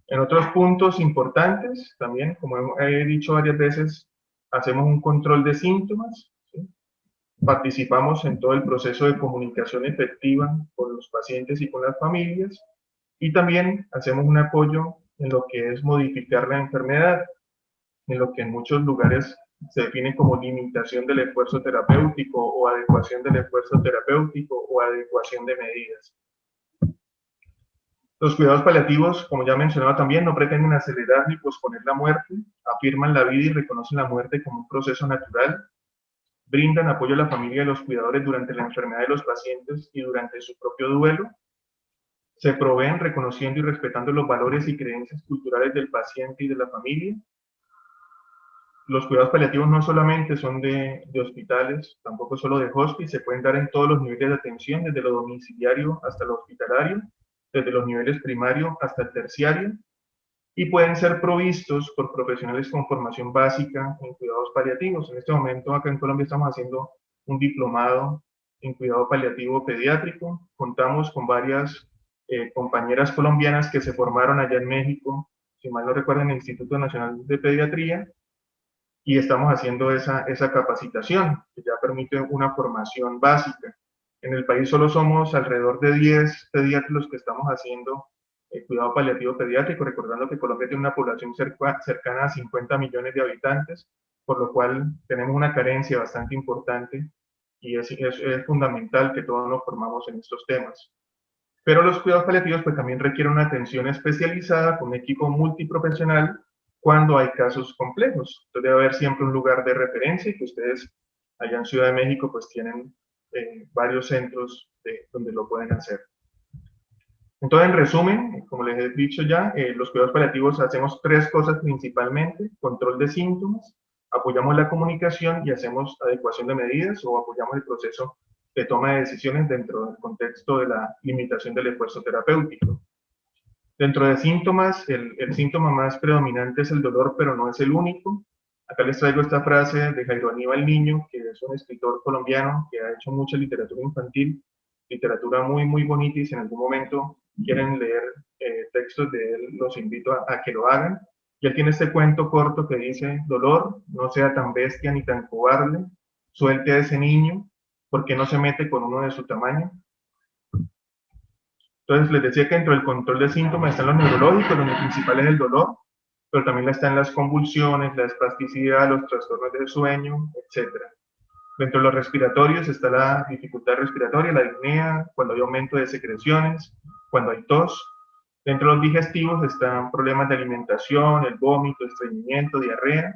En otros puntos importantes, también, como he dicho varias veces, hacemos un control de síntomas, ¿sí? Participamos en todo el proceso de comunicación efectiva con los pacientes y con las familias, y también hacemos un apoyo en lo que es modificar la enfermedad, en lo que en muchos lugares se define como limitación del esfuerzo terapéutico o adecuación del esfuerzo terapéutico o adecuación de medidas. Los cuidados paliativos, como ya mencionaba también, no pretenden acelerar ni posponer la muerte, afirman la vida y reconocen la muerte como un proceso natural, brindan apoyo a la familia y a los cuidadores durante la enfermedad de los pacientes y durante su propio duelo, se proveen reconociendo y respetando los valores y creencias culturales del paciente y de la familia. Los cuidados paliativos no solamente son de hospitales, tampoco solo de hospice, se pueden dar en todos los niveles de atención, desde lo domiciliario hasta lo hospitalario, desde los niveles primario hasta el terciario, y pueden ser provistos por profesionales con formación básica en cuidados paliativos. En este momento acá en Colombia estamos haciendo un diplomado en cuidado paliativo pediátrico. Contamos con varias compañeras colombianas que se formaron allá en México, si mal no recuerdo, en el Instituto Nacional de Pediatría, y estamos haciendo esa capacitación, que ya permite una formación básica. En el país solo somos alrededor de 10 pediatras los que estamos haciendo cuidado paliativo pediátrico, recordando que Colombia tiene una población cercana a 50 millones de habitantes, por lo cual tenemos una carencia bastante importante, y es fundamental que todos nos formamos en estos temas. Pero los cuidados paliativos pues también requieren una atención especializada con un equipo multiprofesional cuando hay casos complejos. Entonces debe haber siempre un lugar de referencia, y que ustedes allá en Ciudad de México pues tienen varios centros donde lo pueden hacer. Entonces, en resumen, como les he dicho ya, los cuidados paliativos hacemos 3 cosas principalmente: control de síntomas, apoyamos la comunicación y hacemos adecuación de medidas o apoyamos el proceso de toma de decisiones dentro del contexto de la limitación del esfuerzo terapéutico. Dentro de síntomas, el síntoma más predominante es el dolor, pero no es el único. Acá les traigo esta frase de Jairo Aníbal Niño, que es un escritor colombiano que ha hecho mucha literatura infantil, literatura muy, muy bonita, y si en algún momento quieren leer textos de él, los invito a que lo hagan. Y él tiene este cuento corto que dice: dolor, no sea tan bestia ni tan cobarde, suelte a ese niño, porque no se mete con uno de su tamaño. Entonces les decía que dentro del control de síntomas están los neurológicos, donde principal es el dolor, pero también están las convulsiones, la espasticidad, los trastornos del sueño, etc. Dentro de los respiratorios está la dificultad respiratoria, la disnea, cuando hay aumento de secreciones, cuando hay tos. Dentro de los digestivos están problemas de alimentación, el vómito, estreñimiento, diarrea.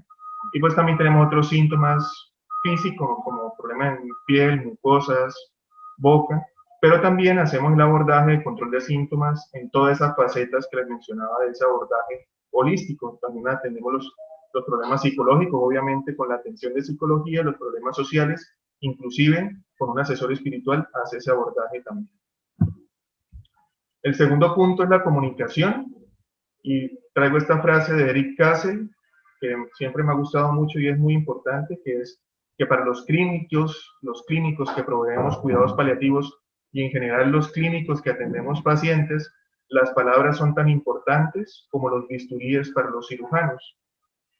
Y pues también tenemos otros síntomas físicos, como problemas en piel, mucosas, boca. Pero también hacemos el abordaje de control de síntomas en todas esas facetas que les mencionaba de ese abordaje holístico. También atendemos los problemas psicológicos, obviamente con la atención de psicología, los problemas sociales, inclusive con un asesor espiritual hace ese abordaje también. El segundo punto es la comunicación, y traigo esta frase de Eric Kassel, que siempre me ha gustado mucho y es muy importante, que es que para los clínicos que proveemos cuidados paliativos y en general los clínicos que atendemos pacientes, las palabras son tan importantes como los bisturíes para los cirujanos.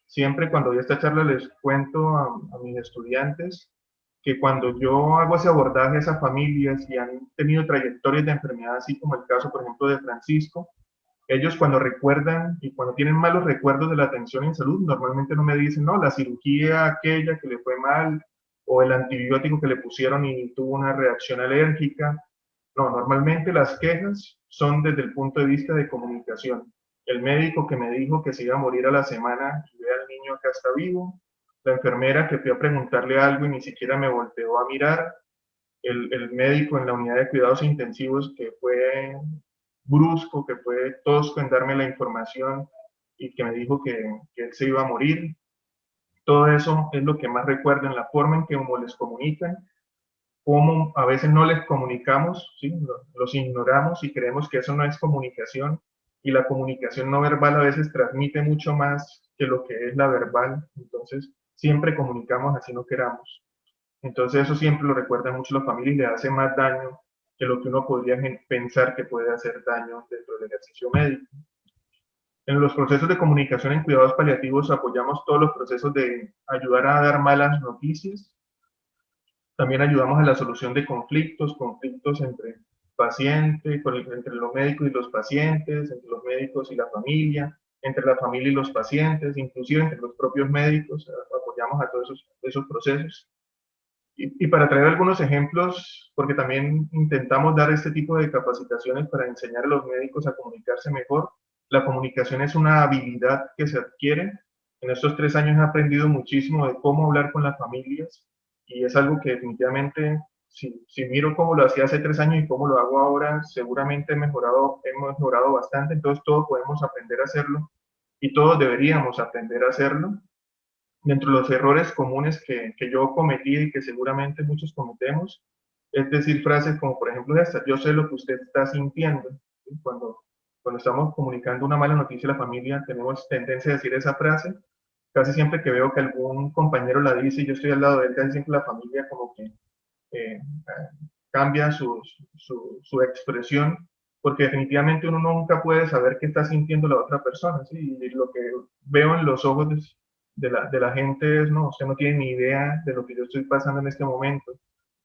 Siempre cuando doy esta charla les cuento a mis estudiantes que cuando yo hago ese abordaje a esas familias y han tenido trayectorias de enfermedad, así como el caso, por ejemplo, de Francisco, ellos cuando recuerdan y cuando tienen malos recuerdos de la atención en salud, normalmente no me dicen, no, la cirugía aquella que le fue mal, o el antibiótico que le pusieron y tuvo una reacción alérgica. No, normalmente las quejas son desde el punto de vista de comunicación. El médico que me dijo que se iba a morir a la semana y ve al niño acá está vivo, la enfermera que fui a preguntarle algo y ni siquiera me volteó a mirar, el médico en la unidad de cuidados intensivos que fue brusco, que fue tosco en darme la información y que me dijo que él se iba a morir. Todo eso es lo que más recuerdo en la forma en que como les comunican, cómo a veces no les comunicamos, ¿sí? Los ignoramos y creemos que eso no es comunicación, y la comunicación no verbal a veces transmite mucho más que lo que es la verbal. Entonces siempre comunicamos así no queramos. Entonces eso siempre lo recuerdan mucho las familias y le hace más daño que lo que uno podría pensar que puede hacer daño dentro del ejercicio médico. En los procesos de comunicación en cuidados paliativos apoyamos todos los procesos de ayudar a dar malas noticias. También ayudamos a la solución de conflictos entre pacientes, entre los médicos y los pacientes, entre los médicos y la familia, entre la familia y los pacientes, inclusive entre los propios médicos. Apoyamos a todos esos procesos. Y para traer algunos ejemplos, porque también intentamos dar este tipo de capacitaciones para enseñar a los médicos a comunicarse mejor. La comunicación es una habilidad que se adquiere. En estos 3 años he aprendido muchísimo de cómo hablar con las familias, y es algo que definitivamente, si miro cómo lo hacía hace 3 años y cómo lo hago ahora, seguramente hemos mejorado bastante. Entonces todos podemos aprender a hacerlo y todos deberíamos aprender a hacerlo. Dentro de los errores comunes que yo cometí y que seguramente muchos cometemos, es decir frases como por ejemplo esta: yo sé lo que usted está sintiendo. ¿Sí? Cuando estamos comunicando una mala noticia a la familia, tenemos tendencia a decir esa frase. Casi siempre que veo que algún compañero la dice y yo estoy al lado de él, casi siempre la familia como que cambia su expresión, porque definitivamente uno nunca puede saber qué está sintiendo la otra persona, ¿sí? Y lo que veo en los ojos de la gente es: no, usted no tiene ni idea de lo que yo estoy pasando en este momento.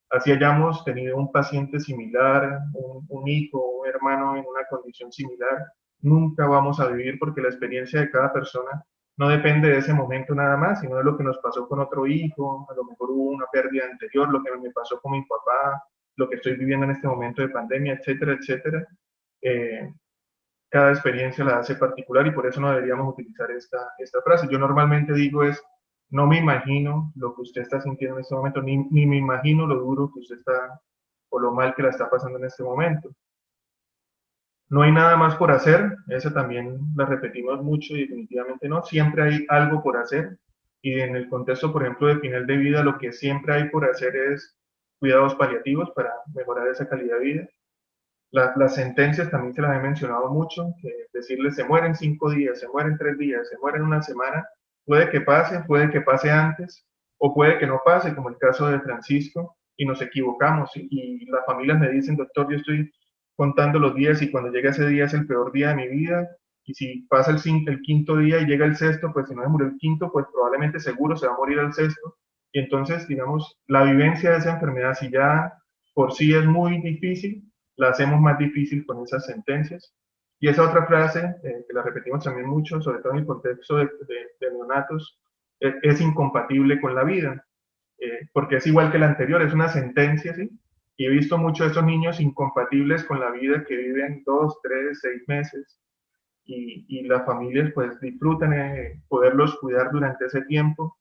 Así hayamos tenido un paciente similar, un hijo, un hermano en una condición similar, nunca vamos a vivir, porque la experiencia de cada persona no depende de ese momento nada más, sino de lo que nos pasó con otro hijo. A lo mejor hubo una pérdida anterior, lo que me pasó con mi papá, lo que estoy viviendo en este momento de pandemia, etcétera, etcétera. Cada experiencia la hace particular y por eso no deberíamos utilizar esta frase. Yo normalmente digo es: no me imagino lo que usted está sintiendo en este momento, ni me imagino lo duro que usted está o lo mal que la está pasando en este momento. No hay nada más por hacer, esa también la repetimos mucho y definitivamente no. Siempre hay algo por hacer, y en el contexto, por ejemplo, de final de vida, lo que siempre hay por hacer es cuidados paliativos para mejorar esa calidad de vida. Las sentencias también se las he mencionado mucho, que decirles se mueren 5 días, se mueren 3 días, se mueren una semana, puede que pase antes, o puede que no pase, como el caso de Francisco, y nos equivocamos, y las familias me dicen: doctor, yo estoy contando los días y cuando llega ese día es el peor día de mi vida, y si pasa el quinto día y llega el sexto, pues si no se murió el quinto, pues probablemente seguro se va a morir el sexto. Y entonces, digamos, la vivencia de esa enfermedad, si ya por sí es muy difícil, la hacemos más difícil con esas sentencias. Y esa otra frase, que la repetimos también mucho, sobre todo en el contexto de neonatos, es incompatible con la vida, porque es igual que la anterior, es una sentencia, ¿sí? Y he visto muchos de esos niños incompatibles con la vida que viven 2, 3, 6 meses, y las familias pues disfrutan poderlos cuidar durante ese tiempo,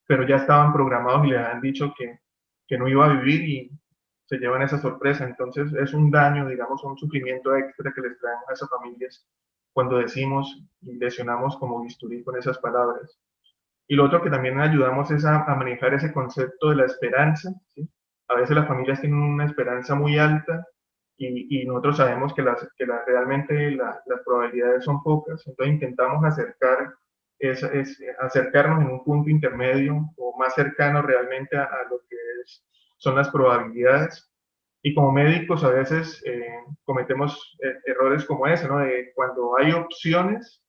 pero ya estaban programados y les han dicho que no iba a vivir y se llevan esa sorpresa. Entonces es un daño, digamos, un sufrimiento extra que les traen a esas familias cuando decimos y lesionamos como bisturí con esas palabras. Y lo otro que también ayudamos es a manejar ese concepto de la esperanza, ¿sí? A veces las familias tienen una esperanza muy alta y nosotros sabemos que realmente las probabilidades son pocas, entonces intentamos acercarnos en un punto intermedio o más cercano realmente a lo que son las probabilidades. Y como médicos a veces cometemos errores como ese, ¿no? De cuando hay opciones,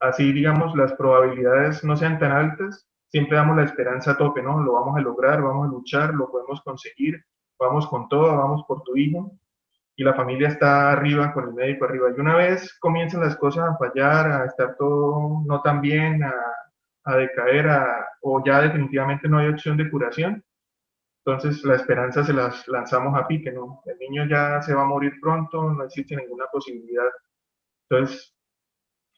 así digamos las probabilidades no sean tan altas, siempre damos la esperanza a tope, ¿no? Lo vamos a lograr, vamos a luchar, lo podemos conseguir, vamos con todo, vamos por tu hijo, y la familia está arriba, con el médico arriba. Y una vez comienzan las cosas a fallar, a estar todo no tan bien, a decaer, o ya definitivamente no hay opción de curación, entonces la esperanza se las lanzamos a pique, ¿no? El niño ya se va a morir pronto, no existe ninguna posibilidad. Entonces,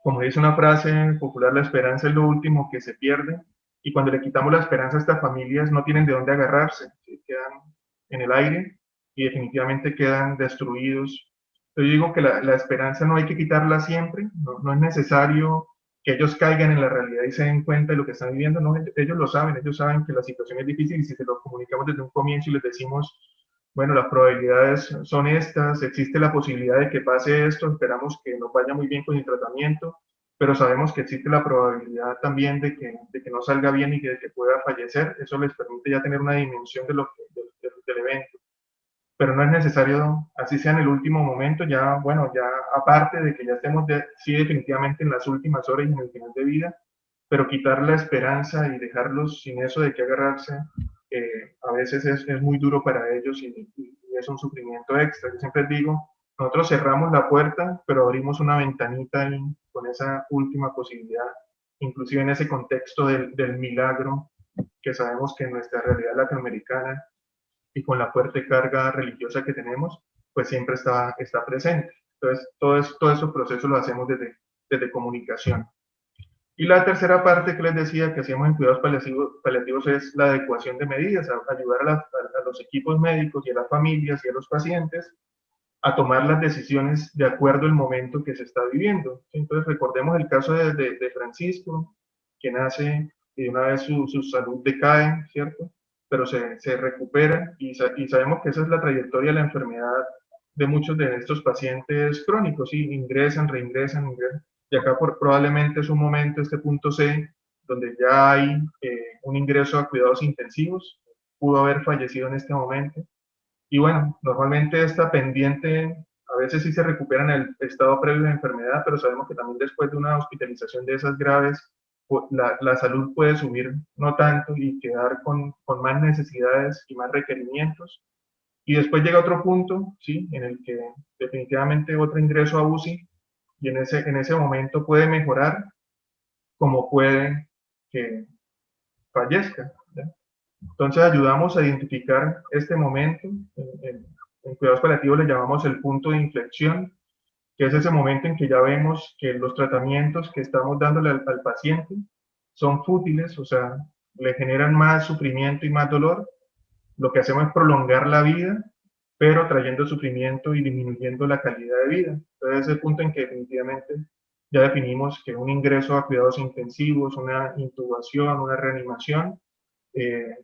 como dice una frase popular, la esperanza es lo último que se pierde, y cuando le quitamos la esperanza a estas familias no tienen de dónde agarrarse, ¿sí? Quedan en el aire y definitivamente quedan destruidos. Yo digo que la esperanza no hay que quitarla siempre, no es necesario que ellos caigan en la realidad y se den cuenta de lo que están viviendo, no, ellos lo saben, ellos saben que la situación es difícil, y si se lo comunicamos desde un comienzo y les decimos, bueno, las probabilidades son estas, existe la posibilidad de que pase esto, esperamos que nos vaya muy bien con el tratamiento, pero sabemos que existe la probabilidad también de que no salga bien y de que pueda fallecer. Eso les permite ya tener una dimensión del evento. Pero no es necesario, así sea en el último momento, ya, bueno, ya aparte de que ya estemos sí definitivamente en las últimas horas y en el final de vida, pero quitar la esperanza y dejarlos sin eso de qué agarrarse, a veces es muy duro para ellos y es un sufrimiento extra. Yo siempre digo, nosotros cerramos la puerta, pero abrimos una ventanita ahí con esa última posibilidad, inclusive en ese contexto del milagro que sabemos que en nuestra realidad latinoamericana y con la fuerte carga religiosa que tenemos, pues siempre está presente. Entonces, todo esos procesos lo hacemos desde comunicación. Y la tercera parte que les decía que hacíamos en cuidados paliativos es la adecuación de medidas, ayudar a los equipos médicos y a las familias y a los pacientes a tomar las decisiones de acuerdo al momento que se está viviendo. Entonces, recordemos el caso de Francisco, que nace y de una vez su salud decae, ¿cierto? Pero se recupera, y sabemos que esa es la trayectoria de la enfermedad de muchos de estos pacientes crónicos, ¿sí? Ingresan, reingresan, y acá probablemente es un momento, este punto C, donde ya hay un ingreso a cuidados intensivos, pudo haber fallecido en este momento. Y bueno, normalmente esta pendiente a veces sí se recupera en el estado previo de enfermedad, pero sabemos que también después de una hospitalización de esas graves, la salud puede subir no tanto y quedar con más necesidades y más requerimientos. Y después llega otro punto, ¿sí? En el que definitivamente otro ingreso a UCI, y en ese momento puede mejorar como puede que fallezca, ¿ya? Entonces ayudamos a identificar este momento. En cuidados paliativos le llamamos el punto de inflexión, que es ese momento en que ya vemos que los tratamientos que estamos dándole al paciente son fútiles, o sea, le generan más sufrimiento y más dolor. Lo que hacemos es prolongar la vida, pero trayendo sufrimiento y disminuyendo la calidad de vida. Entonces, ese punto en que definitivamente ya definimos que un ingreso a cuidados intensivos, una intubación, una reanimación, eh,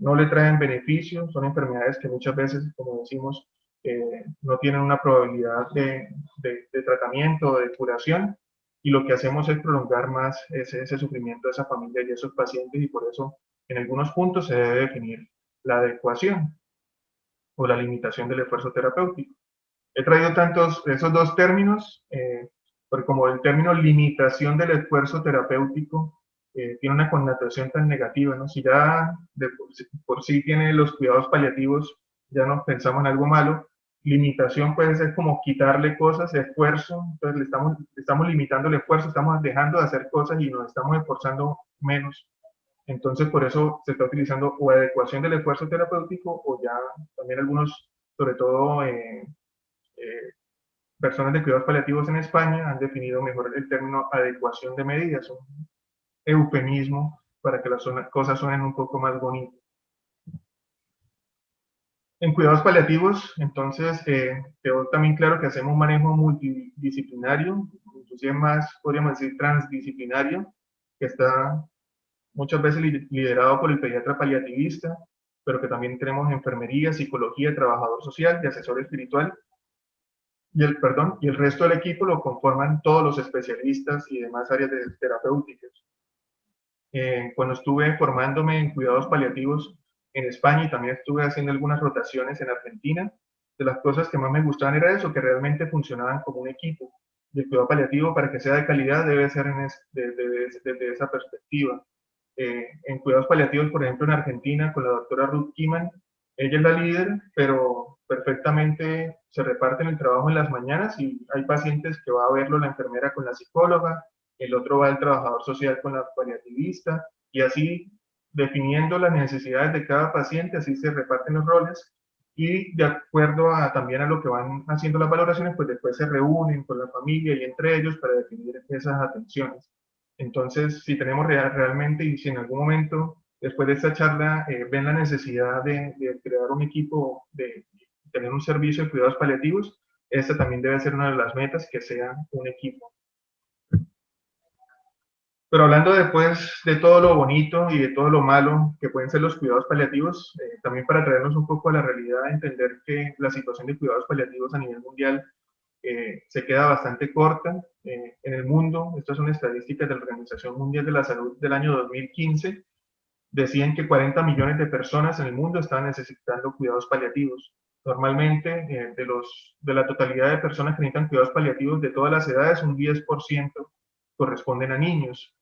no le traen beneficios, son enfermedades que muchas veces, como decimos, no tienen una probabilidad de tratamiento o de curación, y lo que hacemos es prolongar más ese sufrimiento de esa familia y de esos pacientes, y por eso en algunos puntos se debe definir la adecuación o la limitación del esfuerzo terapéutico. He traído esos dos términos, porque como el término limitación del esfuerzo terapéutico tiene una connotación tan negativa, ¿no? Si ya por sí tiene los cuidados paliativos, ya nos pensamos en algo malo. Limitación puede ser como quitarle cosas, esfuerzo, entonces estamos limitando el esfuerzo, estamos dejando de hacer cosas y nos estamos esforzando menos. Entonces, por eso se está utilizando o adecuación del esfuerzo terapéutico o ya también algunos, sobre todo personas de cuidados paliativos en España, han definido mejor el término adecuación de medidas, un eufemismo para que las cosas suenen un poco más bonitas. En cuidados paliativos, entonces, quedó también claro que hacemos un manejo multidisciplinario, inclusive más, podríamos decir, transdisciplinario, que está muchas veces liderado por el pediatra paliativista, pero que también tenemos enfermería, psicología, trabajador social y asesor espiritual. Y el resto del equipo lo conforman todos los especialistas y demás áreas terapéuticas. Cuando estuve formándome en cuidados paliativos en España y también estuve haciendo algunas rotaciones en Argentina, de las cosas que más me gustaban era eso, que realmente funcionaban como un equipo. Y el cuidado paliativo, para que sea de calidad, debe ser desde esa perspectiva. En cuidados paliativos, por ejemplo, en Argentina, con la doctora Ruth Kiman, ella es la líder, pero perfectamente se reparten el trabajo en las mañanas y hay pacientes que va a verlo la enfermera con la psicóloga, el otro va el trabajador social con la paliativista, y así definiendo las necesidades de cada paciente, así se reparten los roles, y de acuerdo también a lo que van haciendo las valoraciones, pues después se reúnen con la familia y entre ellos para definir esas atenciones. Entonces, si tenemos realmente y si en algún momento, después de esta charla, ven la necesidad de crear un equipo, de tener un servicio de cuidados paliativos, esta también debe ser una de las metas, que sea un equipo. Pero hablando después de todo lo bonito y de todo lo malo que pueden ser los cuidados paliativos, también para traernos un poco a la realidad, entender que la situación de cuidados paliativos a nivel mundial se queda bastante corta en el mundo. Estas son estadísticas de la Organización Mundial de la Salud del año 2015. Decían que 40 millones de personas en el mundo estaban necesitando cuidados paliativos. Normalmente, de la totalidad de personas que necesitan cuidados paliativos de todas las edades, un 10% corresponden a niños.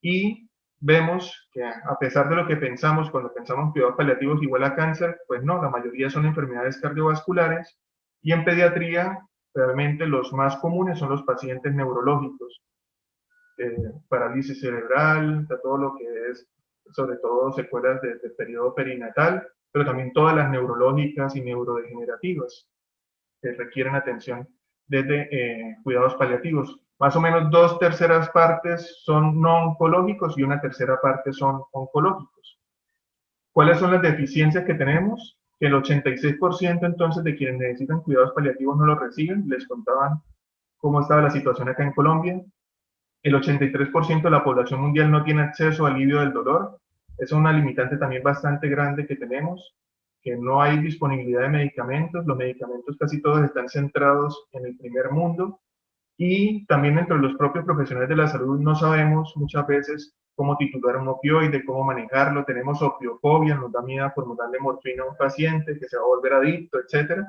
Y vemos que a pesar de lo que pensamos, cuando pensamos en cuidados paliativos igual a cáncer, pues no, la mayoría son enfermedades cardiovasculares, y en pediatría realmente los más comunes son los pacientes neurológicos, parálisis cerebral, todo lo que es, sobre todo secuelas del periodo perinatal, pero también todas las neurológicas y neurodegenerativas que requieren atención desde cuidados paliativos. Más o menos 2/3 partes son no oncológicos y 1/3 parte son oncológicos. ¿Cuáles son las deficiencias que tenemos? Que el 86% entonces de quienes necesitan cuidados paliativos no los reciben. Les contaban cómo estaba la situación acá en Colombia. El 83% de la población mundial no tiene acceso al alivio del dolor. Es una limitante también bastante grande que tenemos, que no hay disponibilidad de medicamentos. Los medicamentos casi todos están centrados en el primer mundo. Y también entre los propios profesionales de la salud no sabemos muchas veces cómo titular un opioide, cómo manejarlo. Tenemos opiofobia, nos da miedo por darle morfina a un paciente que se va a volver adicto, etc.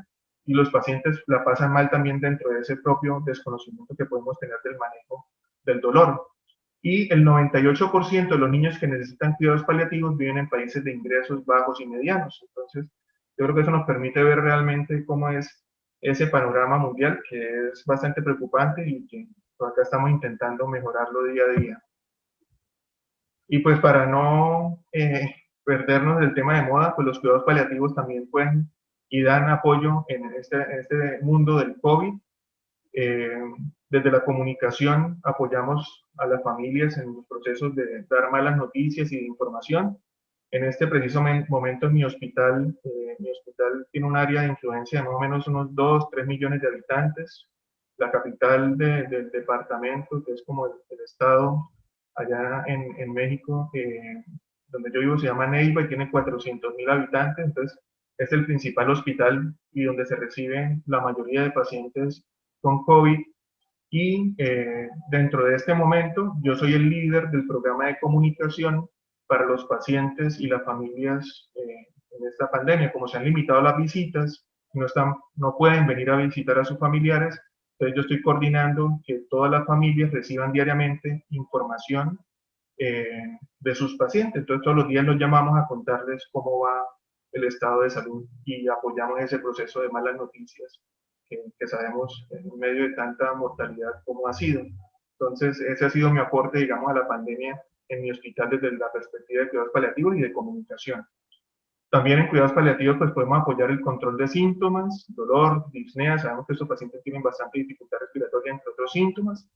Y los pacientes la pasan mal también dentro de ese propio desconocimiento que podemos tener del manejo del dolor. Y el 98% de los niños que necesitan cuidados paliativos viven en países de ingresos bajos y medianos. Entonces, yo creo que eso nos permite ver realmente cómo es ese panorama mundial, que es bastante preocupante y que acá estamos intentando mejorarlo día a día. Y pues para no perdernos del tema de moda, pues los cuidados paliativos también pueden y dan apoyo en este mundo del COVID. Desde la comunicación apoyamos a las familias en los procesos de dar malas noticias y de información. En este preciso momento mi hospital tiene un área de influencia de más o menos unos 2-3 millones de habitantes. La capital del departamento, que es como el estado allá en México, donde yo vivo, se llama Neiva y tiene 400,000 habitantes. Entonces es el principal hospital y donde se reciben la mayoría de pacientes con COVID. Y dentro de este momento yo soy el líder del programa de comunicación para los pacientes y las familias en esta pandemia. Como se han limitado las visitas, no pueden venir a visitar a sus familiares. Entonces yo estoy coordinando que todas las familias reciban diariamente información de sus pacientes. Entonces todos los días los llamamos a contarles cómo va el estado de salud y apoyamos ese proceso de malas noticias que sabemos en medio de tanta mortalidad como ha sido. Entonces ese ha sido mi aporte, digamos, a la pandemia en mi hospital desde la perspectiva de cuidados paliativos y de comunicación. También en cuidados paliativos pues podemos apoyar el control de síntomas, dolor, disnea, sabemos que estos pacientes tienen bastante dificultad respiratoria entre otros síntomas,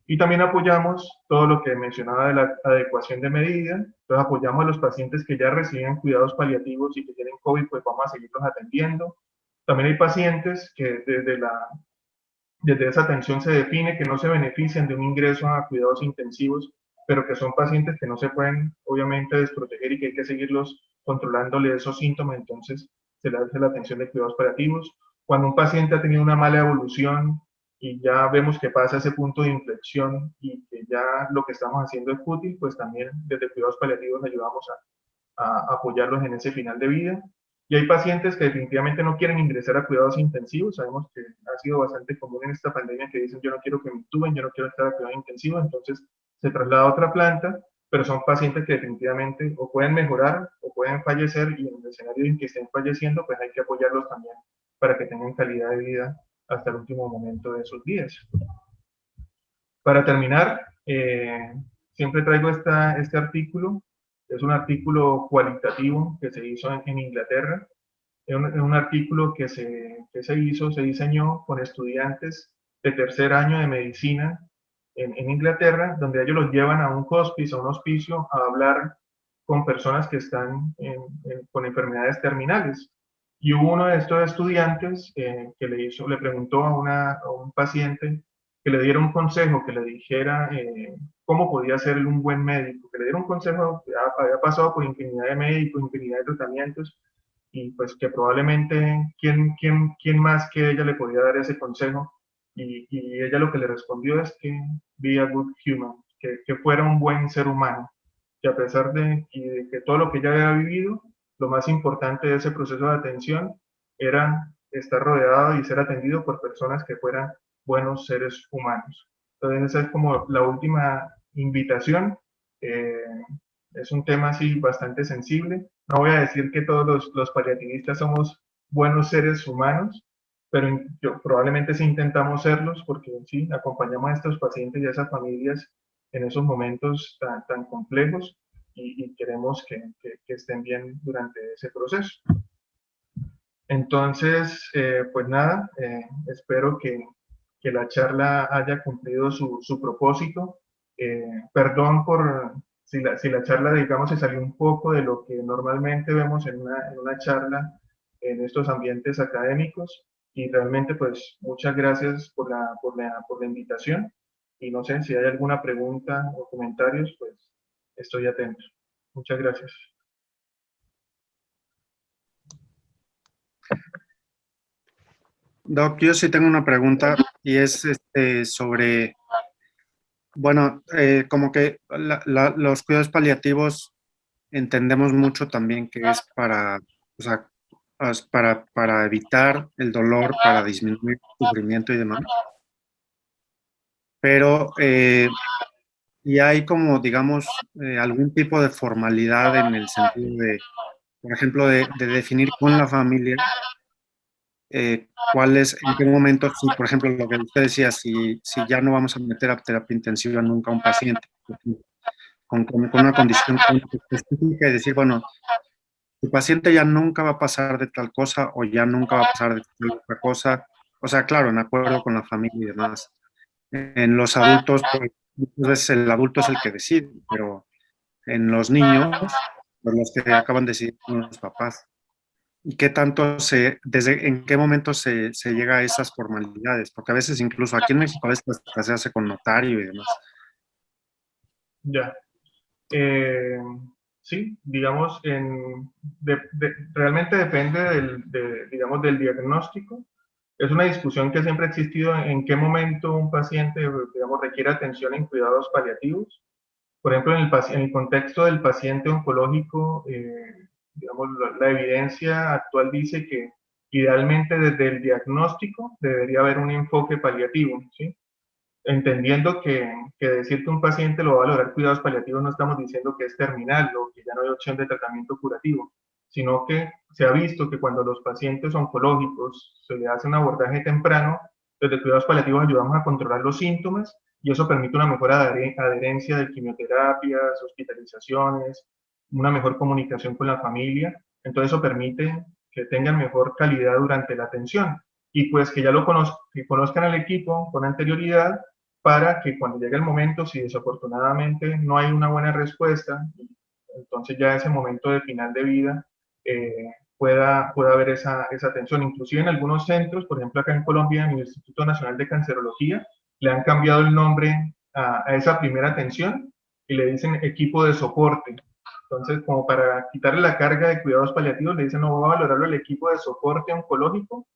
y también apoyamos todo lo que mencionaba de la adecuación de medida. Entonces apoyamos a los pacientes que ya reciben cuidados paliativos y que tienen COVID, pues vamos a seguirlos atendiendo. También hay pacientes que desde esa atención se define que no se benefician de un ingreso a cuidados intensivos, pero que son pacientes que no se pueden obviamente desproteger y que hay que seguirlos controlándole esos síntomas, entonces se le hace la atención de cuidados paliativos. Cuando un paciente ha tenido una mala evolución y ya vemos que pasa ese punto de inflexión y que ya lo que estamos haciendo es útil, pues también desde cuidados paliativos ayudamos a apoyarlos en ese final de vida. Y hay pacientes que definitivamente no quieren ingresar a cuidados intensivos. Sabemos que ha sido bastante común en esta pandemia que dicen yo no quiero que me intuben, yo no quiero estar a cuidados intensivos, entonces se traslada a otra planta, pero son pacientes que definitivamente o pueden mejorar o pueden fallecer, y en el escenario en que estén falleciendo, pues hay que apoyarlos también para que tengan calidad de vida hasta el último momento de sus días. Para terminar, siempre traigo este artículo. Es un artículo cualitativo que se hizo en Inglaterra. Es un artículo que se diseñó con estudiantes de tercer año de medicina en Inglaterra, donde ellos los llevan a un hospice, a un hospicio, a hablar con personas que están con enfermedades terminales. Y hubo uno de estos estudiantes que le preguntó a un paciente que le diera un consejo, que le dijera cómo podía ser un buen médico, que le diera un consejo. Había pasado por infinidad de médicos, infinidad de tratamientos, y pues que probablemente quién más que ella le podía dar ese consejo, y ella lo que le respondió es que be a good human, que fuera un buen ser humano, que a pesar de que todo lo que ella había vivido, lo más importante de ese proceso de atención era estar rodeado y ser atendido por personas que fueran buenos seres humanos. Entonces esa es como la última invitación. Es un tema así bastante sensible. No voy a decir que todos los paliativistas somos buenos seres humanos, pero probablemente sí intentamos serlos, porque sí, acompañamos a estos pacientes y a esas familias en esos momentos tan complejos, y queremos que estén bien durante ese proceso. Entonces, pues nada, espero que la charla haya cumplido su propósito. Perdón por si la charla, digamos, se salió un poco de lo que normalmente vemos en una charla en estos ambientes académicos, y realmente pues muchas gracias por la invitación, y no sé si hay alguna pregunta o comentarios, pues estoy atento. Muchas gracias. Doc, yo sí tengo una pregunta, y es sobre, bueno, como que los cuidados paliativos entendemos mucho también que es para, o sea, para evitar el dolor, para disminuir el sufrimiento y demás. Pero, y hay como, digamos, algún tipo de formalidad en el sentido de, por ejemplo, de definir con la familia cuál es, en qué momento, si, por ejemplo, lo que usted decía, si ya no vamos a meter a terapia intensiva nunca a un paciente con una condición específica, y decir, bueno, tu paciente ya nunca va a pasar de tal cosa o ya nunca va a pasar de tal otra cosa. O sea, claro, en acuerdo con la familia y demás. En los adultos, pues, muchas veces el adulto es el que decide, pero en los niños, pues los que acaban decidiendo son los papás. ¿Y qué tanto en qué momento se llega a esas formalidades? Porque a veces, incluso aquí en México, a veces hasta se hace con notario y demás. Ya. Sí, digamos, realmente depende digamos, del diagnóstico. Es una discusión que siempre ha existido en qué momento un paciente, digamos, requiere atención en cuidados paliativos. Por ejemplo, en el contexto del paciente oncológico, digamos, la evidencia actual dice que Idealmente desde el diagnóstico debería haber un enfoque paliativo, ¿sí? Entendiendo que decir que un paciente lo va a valorar cuidados paliativos no estamos diciendo que es terminal o que ya no hay opción de tratamiento curativo, sino que se ha visto que cuando los pacientes oncológicos se le hace un abordaje temprano, desde cuidados paliativos ayudamos a controlar los síntomas y eso permite una mejor adherencia de quimioterapias, hospitalizaciones, una mejor comunicación con la familia. Entonces eso permite que tengan mejor calidad durante la atención y pues que ya que conozcan al equipo con anterioridad para que cuando llegue el momento, si desafortunadamente no hay una buena respuesta, entonces ya ese momento de final de vida pueda haber esa atención. Inclusive en algunos centros, por ejemplo acá en Colombia, en el Instituto Nacional de Cancerología, le han cambiado el nombre a esa primera atención y le dicen equipo de soporte. Entonces, como para quitarle la carga de cuidados paliativos, le dicen, no, va a valorarlo el equipo de soporte oncológico,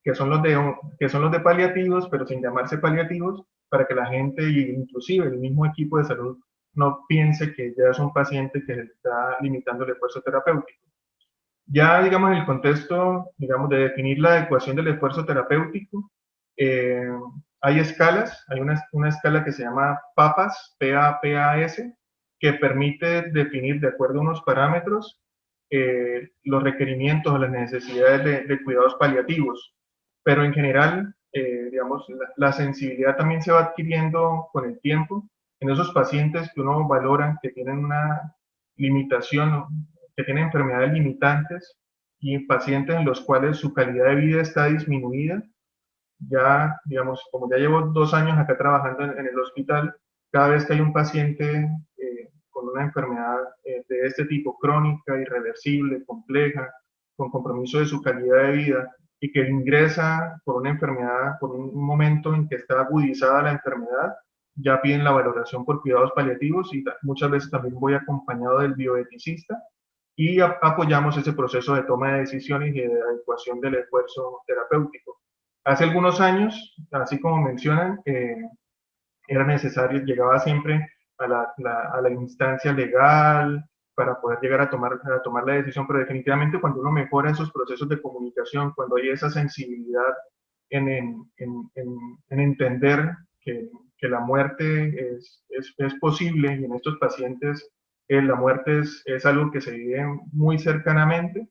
que son los de paliativos, pero sin llamarse paliativos, para que la gente, inclusive el mismo equipo de salud, no piense que ya es un paciente que está limitando el esfuerzo terapéutico. Ya, digamos, en el contexto, digamos, de definir la adecuación del esfuerzo terapéutico, hay escalas, hay una escala que se llama PAPAS, P-A-P-A-S, que permite definir de acuerdo a unos parámetros los requerimientos o las necesidades de cuidados paliativos. Pero en general, digamos, la sensibilidad también se va adquiriendo con el tiempo en esos pacientes que uno valora que tienen una limitación, que tienen enfermedades limitantes y pacientes en los cuales su calidad de vida está disminuida. Ya, digamos, como ya llevo 2 años acá trabajando en el hospital, cada vez que hay un paciente con una enfermedad de este tipo, crónica, irreversible, compleja, con compromiso de su calidad de vida, y que ingresa por una enfermedad, por un momento en que está agudizada la enfermedad, ya piden la valoración por cuidados paliativos y muchas veces también voy acompañado del bioeticista y apoyamos ese proceso de toma de decisiones y de adecuación del esfuerzo terapéutico. Hace algunos años, así como mencionan, era necesario, llegaba siempre a la instancia legal para poder llegar a tomar la decisión, pero definitivamente cuando uno mejora esos procesos de comunicación, cuando hay esa sensibilidad en entender que la muerte es posible y en estos pacientes la muerte es algo que se vive muy cercanamente,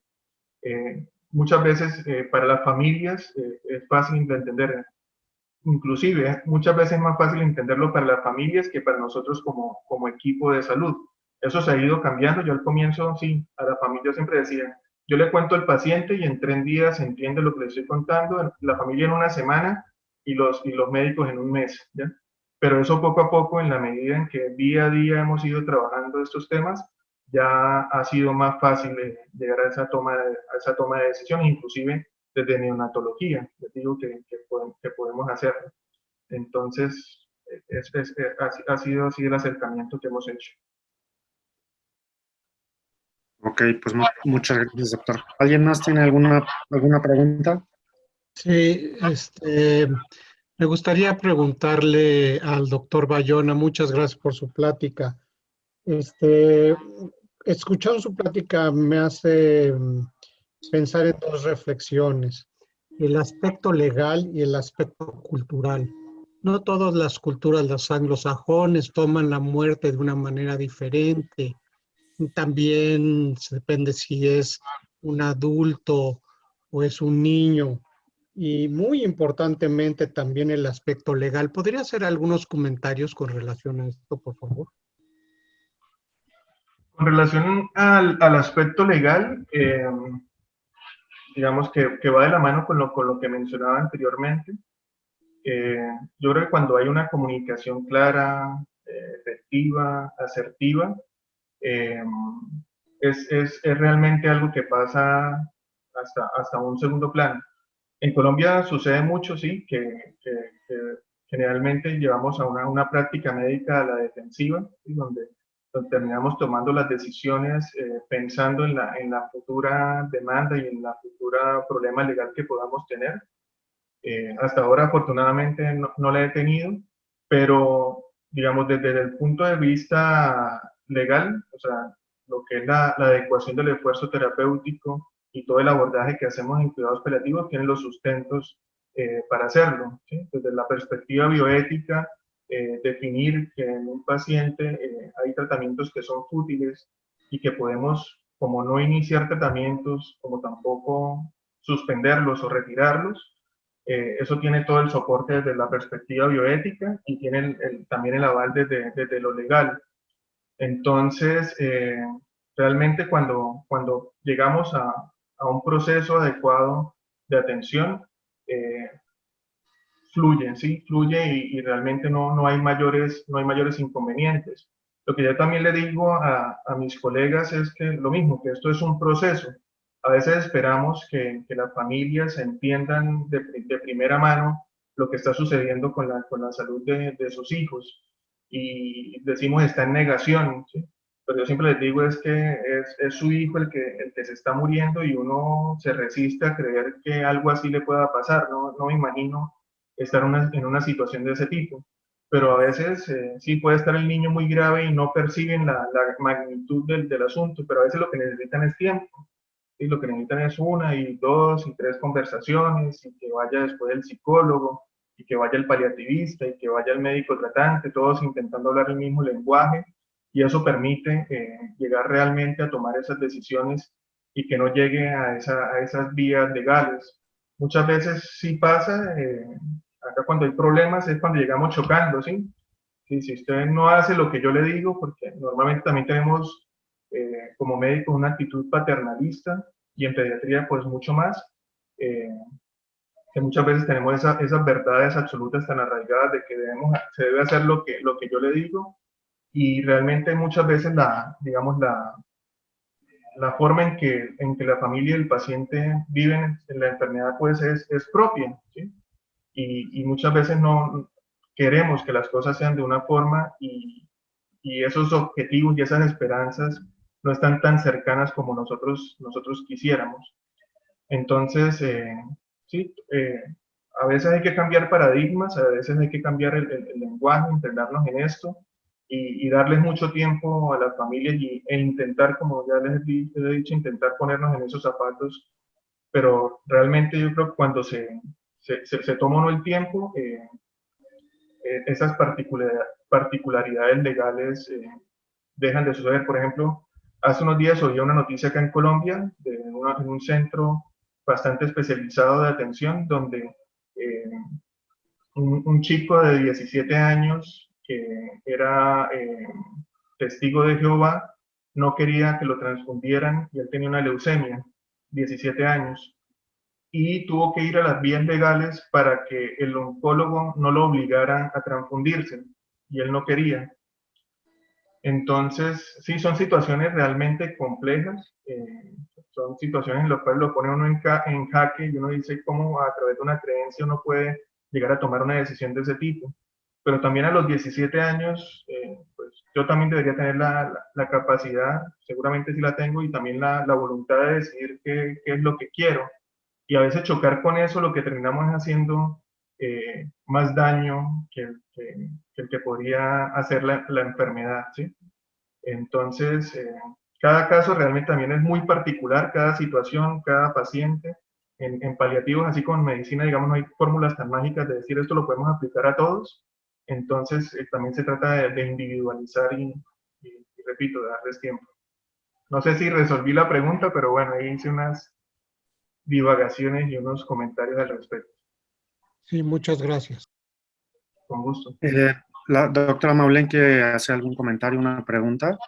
muchas veces para las familias es fácil de entender. Inclusive, muchas veces es más fácil entenderlo para las familias que para nosotros como equipo de salud. Eso se ha ido cambiando. Yo al comienzo, sí, a la familia siempre decía, yo le cuento al paciente y en 3 días entiende lo que le estoy contando, la familia en una semana y los médicos en un mes, ¿ya? Pero eso poco a poco, en la medida en que día a día hemos ido trabajando estos temas, ya ha sido más fácil llegar a esa toma de decisiones, inclusive desde neonatología, les digo que podemos hacerlo. Entonces, ha sido así el acercamiento que hemos hecho. Ok, pues muchas gracias, doctor. ¿Alguien más tiene alguna pregunta? Sí, me gustaría preguntarle al doctor Bayona, muchas gracias por su plática. Escuchando su plática me hace pensar en 2 reflexiones, el aspecto legal y el aspecto cultural. No todas las culturas, los anglosajones, toman la muerte de una manera diferente. También depende si es un adulto o es un niño. Y muy importantemente también el aspecto legal. ¿Podría hacer algunos comentarios con relación a esto, por favor? Con relación al aspecto legal, digamos que va de la mano con lo que mencionaba anteriormente. Yo creo que cuando hay una comunicación clara, efectiva, asertiva, es realmente algo que pasa hasta un segundo plano. En Colombia sucede mucho, sí, que generalmente llevamos a una práctica médica a la defensiva, ¿sí? donde terminamos tomando las decisiones pensando en la futura demanda y en la futura problema legal que podamos tener. Hasta ahora, afortunadamente, no la he tenido, pero, digamos, desde el punto de vista legal, o sea, lo que es la adecuación del esfuerzo terapéutico y todo el abordaje que hacemos en cuidados paliativos tiene los sustentos para hacerlo, ¿sí? Desde la perspectiva bioética, definir que en un paciente hay tratamientos que son fútiles y que podemos, como no iniciar tratamientos, como tampoco suspenderlos o retirarlos. Eso tiene todo el soporte desde la perspectiva bioética y tiene también el aval desde lo legal. Entonces, realmente cuando llegamos a un proceso adecuado de atención, eh, fluye, ¿sí? Fluye y realmente no hay mayores inconvenientes. Lo que yo también le digo a mis colegas es que lo mismo, que esto es un proceso. A veces esperamos que las familias entiendan de primera mano lo que está sucediendo con la salud de sus hijos y decimos está en negación, ¿sí? Pero yo siempre les digo es que es su hijo el que se está muriendo y uno se resiste a creer que algo así le pueda pasar, no me imagino estar en una situación de ese tipo. Pero a veces sí puede estar el niño muy grave y no perciben la magnitud del asunto, pero a veces lo que necesitan es tiempo. Y lo que necesitan es una y dos y tres conversaciones y que vaya después el psicólogo y que vaya el paliativista y que vaya el médico tratante, todos intentando hablar el mismo lenguaje y eso permite llegar realmente a tomar esas decisiones y que no llegue a esas vías legales. Muchas veces sí pasa, acá cuando hay problemas es cuando llegamos chocando, ¿sí? Si usted no hace lo que yo le digo, porque normalmente también tenemos como médicos una actitud paternalista y en pediatría pues mucho más, eh, que muchas veces tenemos esas verdades absolutas tan arraigadas de que se debe hacer lo que yo le digo y realmente muchas veces digamos, la forma en que la familia y el paciente viven en la enfermedad pues es propia, ¿sí? Y muchas veces no queremos que las cosas sean de una forma y esos objetivos y esas esperanzas no están tan cercanas como nosotros quisiéramos. Entonces, sí, a veces hay que cambiar paradigmas, a veces hay que cambiar el lenguaje, entrenarnos en esto y darles mucho tiempo a las familias e intentar, como ya les he dicho, intentar ponernos en esos zapatos, pero realmente yo creo que cuando se toma uno el tiempo, esas particularidades legales dejan de suceder. Por ejemplo, hace unos días oí una noticia acá en Colombia en un centro bastante especializado de atención donde eh, un chico de 17 años que era testigo de Jehová no quería que lo transfundieran y él tenía una leucemia, 17 años y tuvo que ir a las vías legales para que el oncólogo no lo obligara a transfundirse y él no quería. Entonces, sí, son situaciones realmente complejas, son situaciones en las cuales lo pone uno en jaque y uno dice cómo a través de una creencia uno puede llegar a tomar una decisión de ese tipo. Pero también a los 17 años, pues yo también debería tener la capacidad, seguramente sí la tengo, y también la voluntad de decidir qué es lo que quiero y a veces chocar con eso lo que terminamos es haciendo más daño que el que podría hacer la enfermedad, ¿sí? Entonces, cada caso realmente también es muy particular, cada situación, cada paciente. En paliativos, así como en medicina, digamos, no hay fórmulas tan mágicas de decir esto lo podemos aplicar a todos. Entonces, también se trata de individualizar y repito, de darles tiempo. No sé si resolví la pregunta, pero bueno, ahí hice unas divagaciones y unos comentarios al respecto. Sí, muchas gracias. Con gusto. La doctora Maulén quiere hacer algún comentario, una pregunta.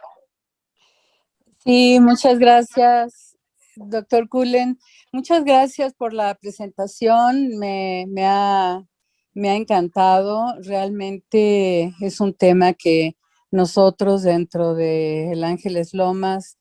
Sí, muchas gracias, doctor Cullen. Muchas gracias por la presentación. Me ha encantado. Realmente es un tema que nosotros dentro de El Ángeles Lomas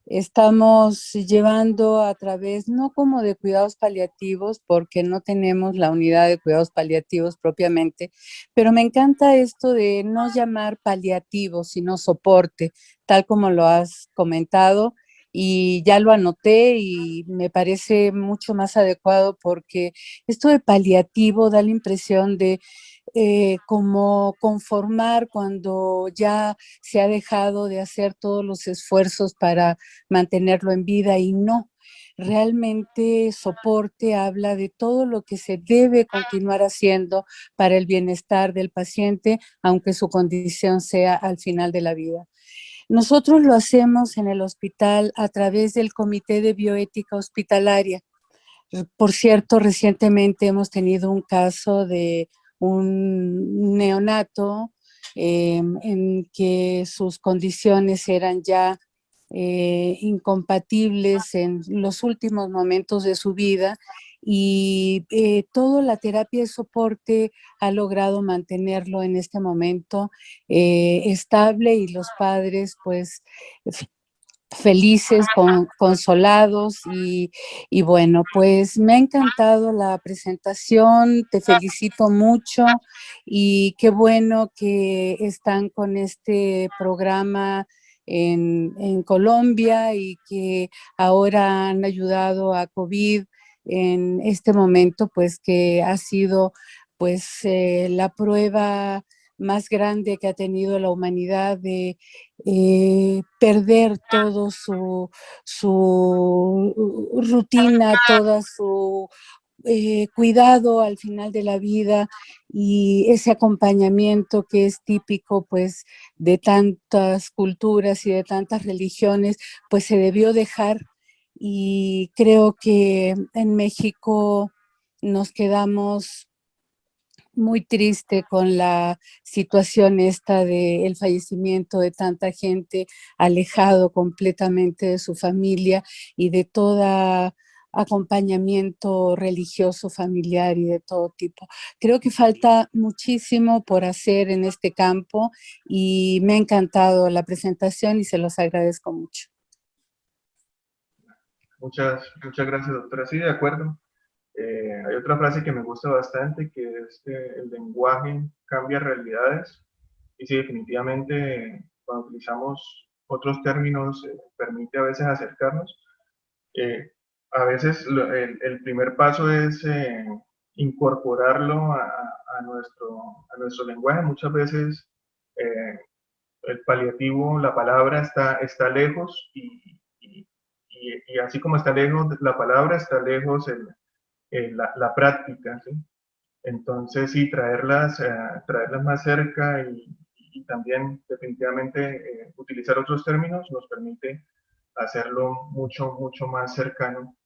estamos llevando a través, no como de cuidados paliativos, porque no tenemos la unidad de cuidados paliativos propiamente, pero me encanta esto de no llamar paliativo, sino soporte, tal como lo has comentado, y ya lo anoté y me parece mucho más adecuado porque esto de paliativo da la impresión de como conformar cuando ya se ha dejado de hacer todos los esfuerzos para mantenerlo en vida y no. realmente soporte, habla de todo lo que se debe continuar haciendo para el bienestar del paciente, aunque su condición sea al final de la vida. Nosotros lo hacemos en el hospital a través del Comité de Bioética Hospitalaria. Por cierto, recientemente hemos tenido un caso de un neonato en que sus condiciones eran ya incompatibles en los últimos momentos de su vida y toda la terapia de soporte ha logrado mantenerlo en este momento estable y los padres pues felices, consolados y bueno, pues me ha encantado la presentación, te felicito mucho y qué bueno que están con este programa en Colombia y que ahora han ayudado a COVID en este momento, pues que ha sido pues la prueba más grande que ha tenido la humanidad de perder todo su rutina, toda su cuidado al final de la vida y ese acompañamiento que es típico pues de tantas culturas y de tantas religiones, pues se debió dejar y creo que en México nos quedamos muy triste con la situación esta del fallecimiento de tanta gente, alejado completamente de su familia y de todo acompañamiento religioso, familiar y de todo tipo. Creo que falta muchísimo por hacer en este campo y me ha encantado la presentación y se los agradezco mucho. Muchas gracias, doctora. Sí, de acuerdo. Hay otra frase que me gusta bastante, que es que el lenguaje cambia realidades. Y sí, definitivamente, cuando utilizamos otros términos, permite a veces acercarnos. A veces el primer paso es incorporarlo a nuestro lenguaje. Muchas veces el paliativo, la palabra está lejos y así como está lejos la palabra, está lejos la práctica, ¿sí? Entonces, sí, traerlas más cerca y también definitivamente utilizar otros términos nos permite hacerlo mucho más cercano.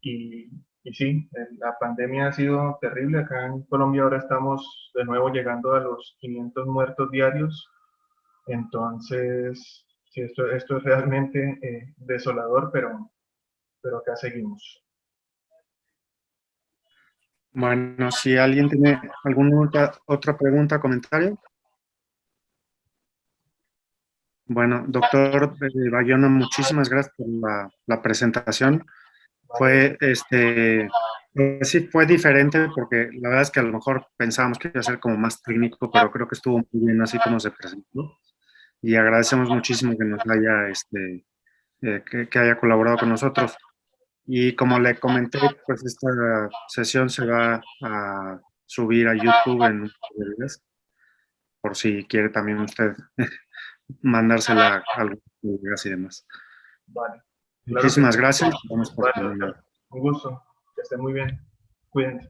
Y sí, la pandemia ha sido terrible. Acá en Colombia ahora estamos de nuevo llegando a los 500 muertos diarios. Entonces, sí, esto es realmente desolador, pero acá seguimos. Bueno, si alguien tiene alguna otra pregunta, comentario. Bueno, doctor Bayona, muchísimas gracias por la presentación. Fue, pues sí, fue diferente porque la verdad es que a lo mejor pensábamos que iba a ser como más técnico, pero creo que estuvo muy bien así como se presentó. Y agradecemos muchísimo que nos haya, que haya colaborado con nosotros. Y como le comenté, pues esta sesión se va a subir a YouTube en un par de días, por si quiere también usted mandársela a algunos colegas y demás. Vale. Claro que Muchísimas sí. gracias. Vamos por Vale, terminar. doctor. Un gusto. Que esté muy bien. Cuídense.